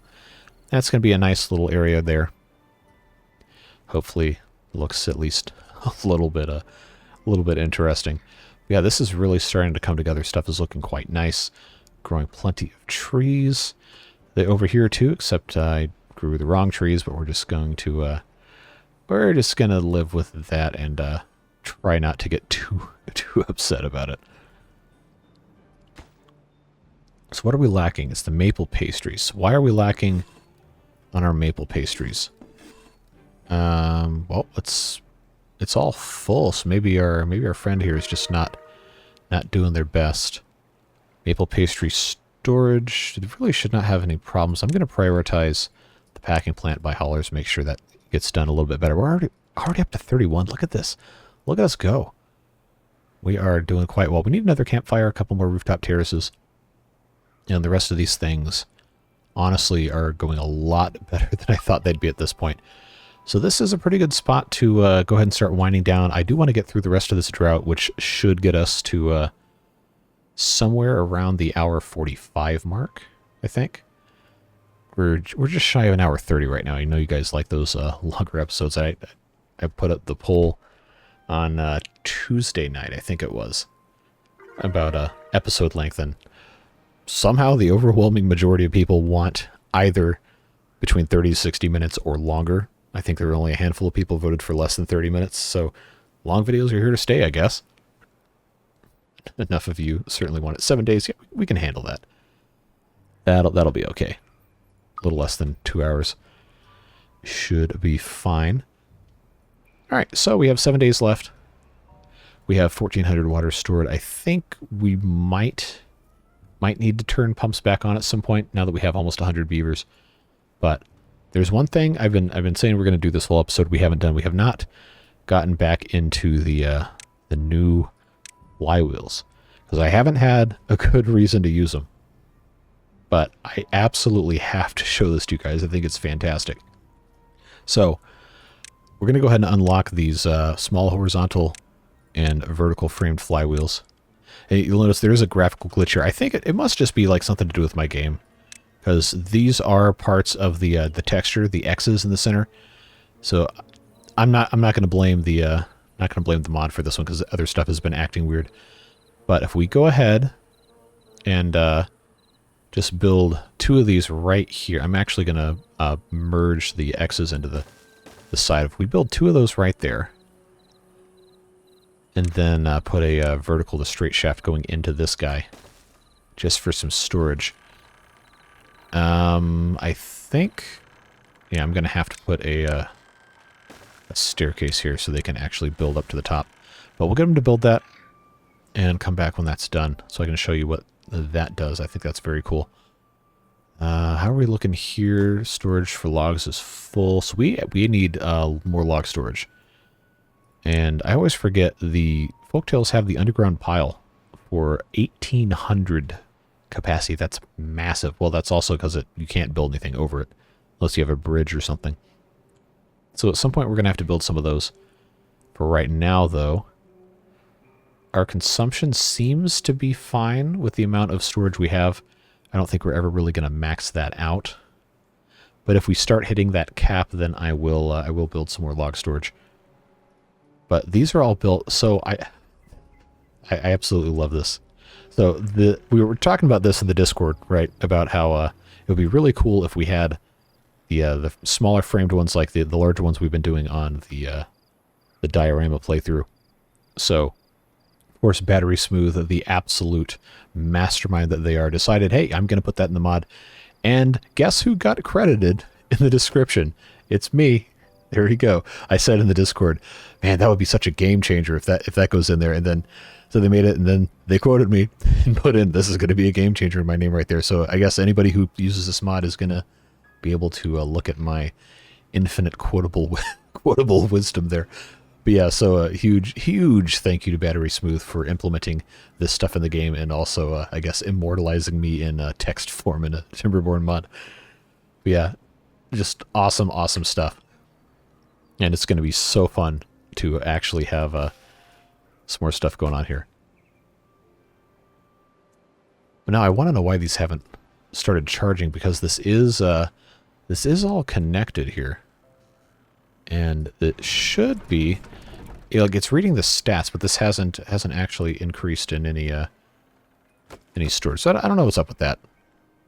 S1: That's going to be a nice little area there. Hopefully looks at least a little bit interesting. Yeah, this is really starting to come together. Stuff is looking quite nice. Growing plenty of trees. They over here too, except I grew the wrong trees, but we're just going to live with that and try not to get too upset about it. So what are we lacking? It's the maple pastries. Why are we lacking on our maple pastries? Well, it's all full, so maybe our friend here is just not doing their best. Maple pastry storage, they really should not have any problems. I'm going to prioritize the packing plant by haulers, make sure that gets done a little bit better. We're already up to 31. Look at this. Look at us go. We are doing quite well. We need another campfire, a couple more rooftop terraces. And the rest of these things, honestly, are going a lot better than I thought they'd be at this point. So this is a pretty good spot to go ahead and start winding down. I do want to get through the rest of this drought, which should get us to somewhere around the hour 45 mark, I think. We're just shy of an hour 30 right now. I know you guys like those longer episodes. I put up the poll on Tuesday night, I think it was, about episode length, and somehow the overwhelming majority of people want either between 30 to 60 minutes or longer. I think there were only a handful of people voted for less than 30 minutes, so long videos are here to stay, I guess. Enough of you certainly want it. 7 days, yeah, we can handle that. That'll be okay. A little less than 2 hours should be fine. Alright, so we have 7 days left. We have 1,400 water stored. I think we might need to turn pumps back on at some point now that we have almost 100 beavers. But there's one thing I've been saying we're going to do this whole episode we haven't done. We have not gotten back into the new flywheels because I haven't had a good reason to use them. But I absolutely have to show this to you guys. I think it's fantastic. So we're going to go ahead and unlock these small horizontal and vertical framed flywheels. And you'll notice there is a graphical glitch here. I think it must just be like something to do with my game, because these are parts of the texture, the X's in the center. So I'm not going to blame the mod for this one because other stuff has been acting weird. But if we go ahead and just build 2 of these right here, I'm actually going to merge the X's into the the side. If we build 2 of those right there, and then put a vertical to straight shaft going into this guy, just for some storage. I think, yeah, I'm going to have to put a staircase here so they can actually build up to the top. But we'll get them to build that and come back when that's done so I can show you what that does. I think that's very cool. How are we looking here? Storage for logs is full, so we need more log storage. And I always forget the Folktales have the underground pile for 1,800 capacity. That's massive. Well, that's also because you can't build anything over it unless you have a bridge or something. So at some point we're going to have to build some of those. For right now, though, our consumption seems to be fine with the amount of storage we have. I don't think we're ever really going to max that out. But if we start hitting that cap, then I will build some more log storage. But these are all built, so I absolutely love this. So we were talking about this in the Discord, right? About how it would be really cool if we had the smaller framed ones like the larger ones we've been doing on the diorama playthrough. So, of course, Battery Smooth, the absolute mastermind that they are, decided, hey, I'm going to put that in the mod. And guess who got credited in the description? It's me. There you go. I said in the Discord, man, that would be such a game changer if that goes in there. And then, so they made it, and then they quoted me and put in, this is going to be a game changer in my name right there. So I guess anybody who uses this mod is going to be able to look at my infinite quotable wisdom there. But yeah, so a huge thank you to Battery Smooth for implementing this stuff in the game, and also, I guess, immortalizing me in text form in a Timberborn mod. But yeah, just awesome stuff. And it's going to be so fun to actually have some more stuff going on here. But now I want to know why these haven't started charging, because this is all connected here. And it should be, like, it's reading the stats, but this hasn't actually increased in any storage. So I don't know what's up with that.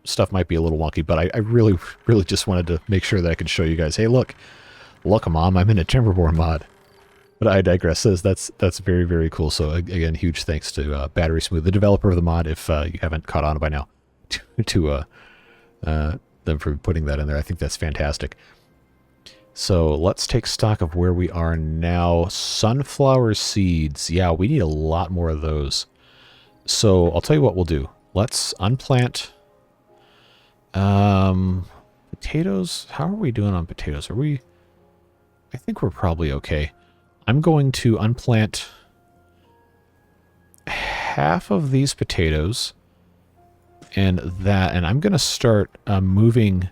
S1: Stuff might be a little wonky, but I really just wanted to make sure that I could show you guys, hey, look, Mom, I'm in a Timberborn mod. But I digress. That's very cool. So again, huge thanks to Battery Smooth, the developer of the mod, if you haven't caught on by now, to them for putting that in there. I think that's fantastic. So let's take stock of where we are now. Sunflower seeds. Yeah, we need a lot more of those. So I'll tell you what we'll do. Let's unplant potatoes. How are we doing on potatoes? I think we're probably okay. I'm going to unplant half of these potatoes and I'm going to start moving to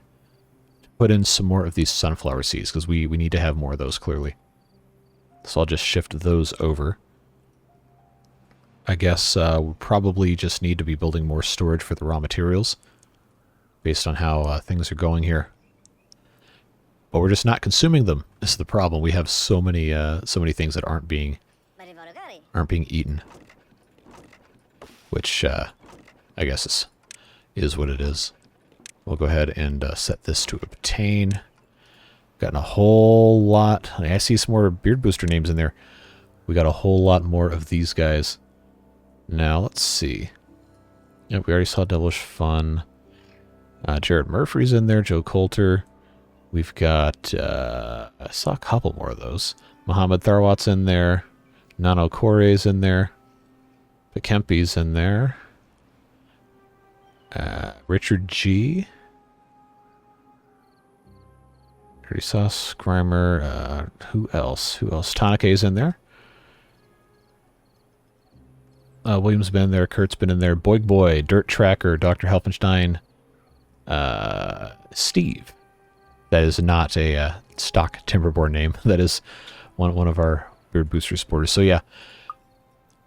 S1: put in some more of these sunflower seeds, because we need to have more of those, clearly. So I'll just shift those over. I guess we probably just need to be building more storage for the raw materials based on how things are going here. But we're just not consuming them. This is the problem. We have so many things that aren't being eaten, which I guess is what it is. We'll go ahead and set this to obtain. Gotten a whole lot. I see some more beard booster names in there. We got a whole lot more of these guys. Now let's see. Yep, we already saw Devilish Fun. Jared Murphy's in there. Joe Coulter. We've got, I saw a couple more of those. Mohamed Tharwat's in there. Nano Kore's in there. Pekempy's in there. Richard G. Already saw Skrymer. Who else? Tanake's in there. William's been in there. Kurt's been in there. Boy, Dirttracker, Dr. Helfenstein. Steve. That is not a stock Timberborn name. That is one of our Beard Booster supporters. So yeah,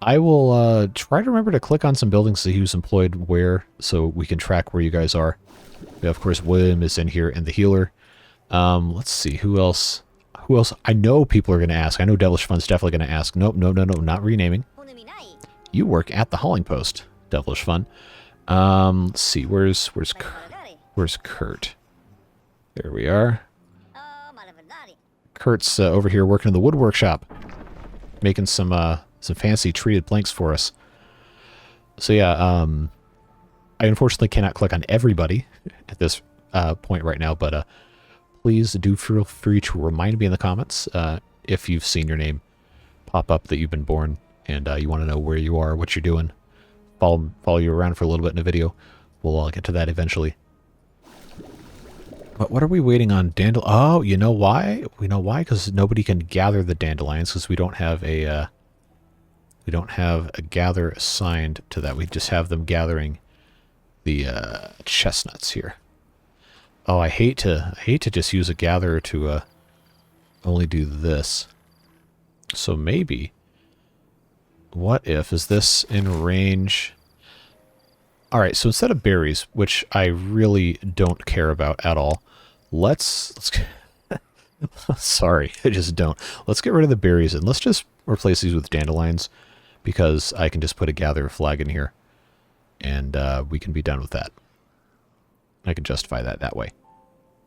S1: I will try to remember to click on some buildings to see who's employed where, so we can track where you guys are. Yeah, of course, William is in here, and the healer. Let's see, who else? I know people are going to ask. I know Devilish Fun's definitely going to ask. Nope, no, not renaming. You work at the hauling post, Devilish Fun. Let's see, where's Kurt? There we are. Kurt's over here working in the wood workshop, making some fancy treated planks for us. So yeah, I unfortunately cannot click on everybody at this point right now, but please do feel free to remind me in the comments if you've seen your name pop up that you've been born and you want to know where you are, what you're doing. Follow you around for a little bit in the video. We'll get to that eventually. But what are we waiting on? Oh, you know why? We know why, because nobody can gather the dandelions because we don't have a gather assigned to that. We just have them gathering the chestnuts here. Oh, I hate to just use a gatherer to only do this. So maybe, what if, is this in range? All right, so instead of berries, which I really don't care about at all, let's sorry, I just don't. Let's get rid of the berries and let's just replace these with dandelions, because I can just put a gather flag in here and we can be done with that. I can justify that way,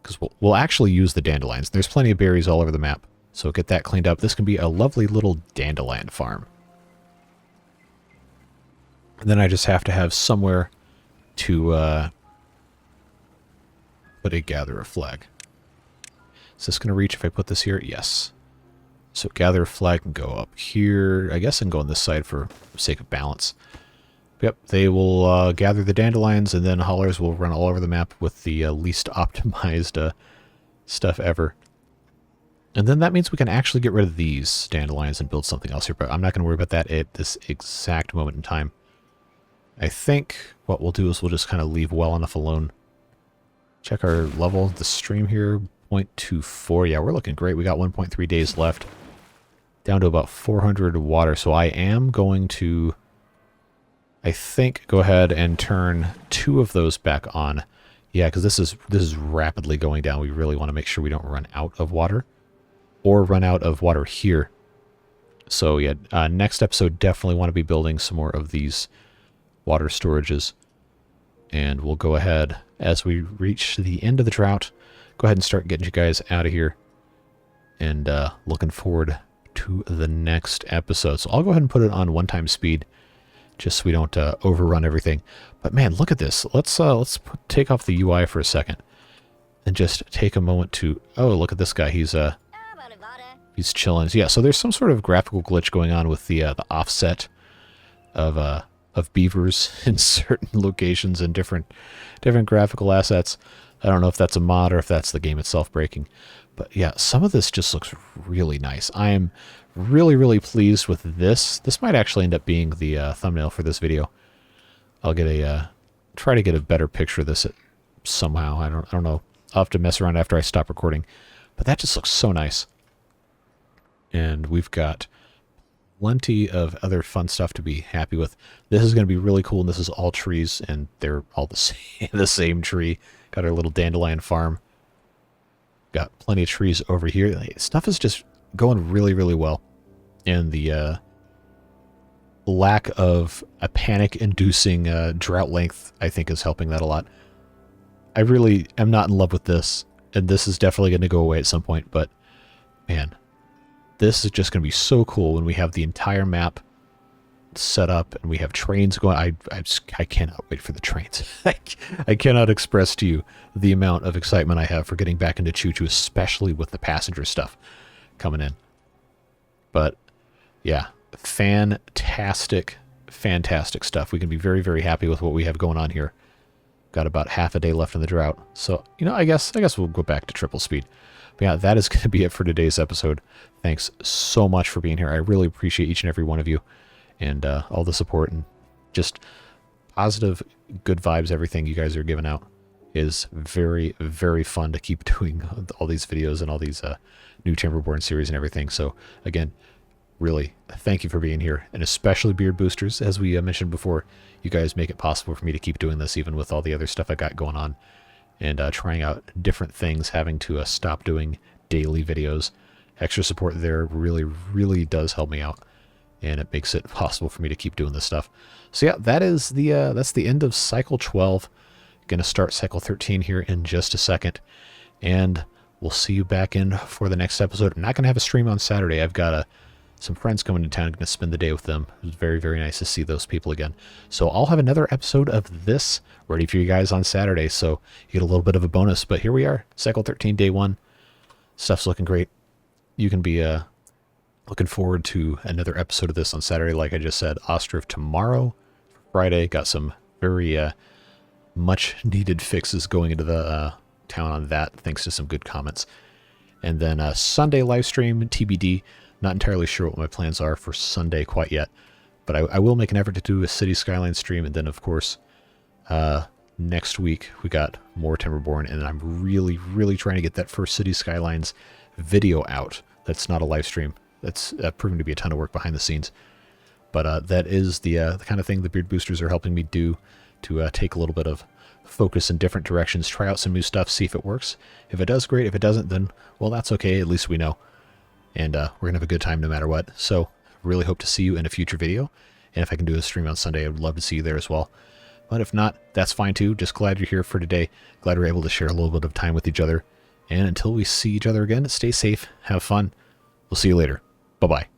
S1: because we'll actually use the dandelions. There's plenty of berries all over the map, so get that cleaned up. This can be a lovely little dandelion farm. And then I just have to have somewhere to put a gatherer flag. Is this going to reach if I put this here? Yes. So gatherer flag can go up here. I guess I can go on this side for sake of balance. Yep, they will gather the dandelions, and then haulers will run all over the map with the least optimized stuff ever. And then that means we can actually get rid of these dandelions and build something else here, but I'm not going to worry about that at this exact moment in time. I think what we'll do is we'll just kind of leave well enough alone. Check our level, the stream here, 0.24. Yeah, we're looking great. We got 1.3 days left. Down to about 400 water. So I am going to, I think, go ahead and turn 2 of those back on. Yeah, because this is rapidly going down. We really want to make sure we don't run out of water. Or run out of water here. So yeah, next episode, definitely want to be building some more of these water storages, and we'll go ahead as we reach the end of the drought, go ahead and start getting you guys out of here, and looking forward to the next episode. So I'll go ahead and put it on 1x speed just so we don't overrun everything. But man, look at this. Let's take off the UI for a second and just take a moment to, oh, look at this guy. He's chilling. Yeah, so there's some sort of graphical glitch going on with the offset of beavers in certain locations and different graphical assets. I don't know if that's a mod or if that's the game itself breaking. But yeah, some of this just looks really nice. I am really, really pleased with this. This might actually end up being the thumbnail for this video. I'll get try to get a better picture of this somehow. I don't know. I'll have to mess around after I stop recording. But that just looks so nice. And we've got plenty of other fun stuff to be happy with. This is going to be really cool, and this is all trees, and they're all the same tree. Got our little dandelion farm. Got plenty of trees over here. Stuff is just going really, really well. And the lack of a panic-inducing drought length, I think, is helping that a lot. I really am not in love with this, and this is definitely going to go away at some point, but man, this is just going to be so cool when we have the entire map set up and we have trains going. I cannot wait for the trains. I cannot express to you the amount of excitement I have for getting back into Choo Choo, especially with the passenger stuff coming in. But yeah, fantastic stuff. We can be very, very happy with what we have going on here. Got about half a day left in the drought. So, you know, I guess we'll go back to triple speed. But yeah, that is going to be it for today's episode. Thanks so much for being here. I really appreciate each and every one of you and all the support and just positive, good vibes. Everything you guys are giving out is very, very fun to keep doing all these videos and all these new Timberborn series and everything. So again, really, thank you for being here, and especially Beard Boosters. As we mentioned before, you guys make it possible for me to keep doing this even with all the other stuff I got going on. And trying out different things, having to stop doing daily videos. Extra support there really, really does help me out, and it makes it possible for me to keep doing this stuff. So yeah, that is that's the end of Cycle 12. Going to start Cycle 13 here in just a second, and we'll see you back in for the next episode. I'm not going to have a stream on Saturday. I've got some friends coming to town. I'm going to spend the day with them. It was very, very nice to see those people again. So I'll have another episode of this ready for you guys on Saturday. So you get a little bit of a bonus. But here we are, Cycle 13, Day 1. Stuff's looking great. You can be looking forward to another episode of this on Saturday. Like I just said, Ostriv tomorrow. Friday, got some very much needed fixes going into the town on that, thanks to some good comments. And then Sunday live stream, TBD. Not entirely sure what my plans are for Sunday quite yet, but I will make an effort to do a City Skyline stream. And then, of course, next week we got more Timberborn, and I'm really, really trying to get that first City Skylines video out. That's not a live stream. That's proving to be a ton of work behind the scenes. But that is the kind of thing the Beard Boosters are helping me do, to take a little bit of focus in different directions, try out some new stuff, see if it works. If it does, great. If it doesn't, then, well, that's okay. At least we know. And we're going to have a good time no matter what. So really hope to see you in a future video. And if I can do a stream on Sunday, I would love to see you there as well. But if not, that's fine too. Just glad you're here for today. Glad we're able to share a little bit of time with each other. And until we see each other again, stay safe, have fun. We'll see you later. Bye-bye.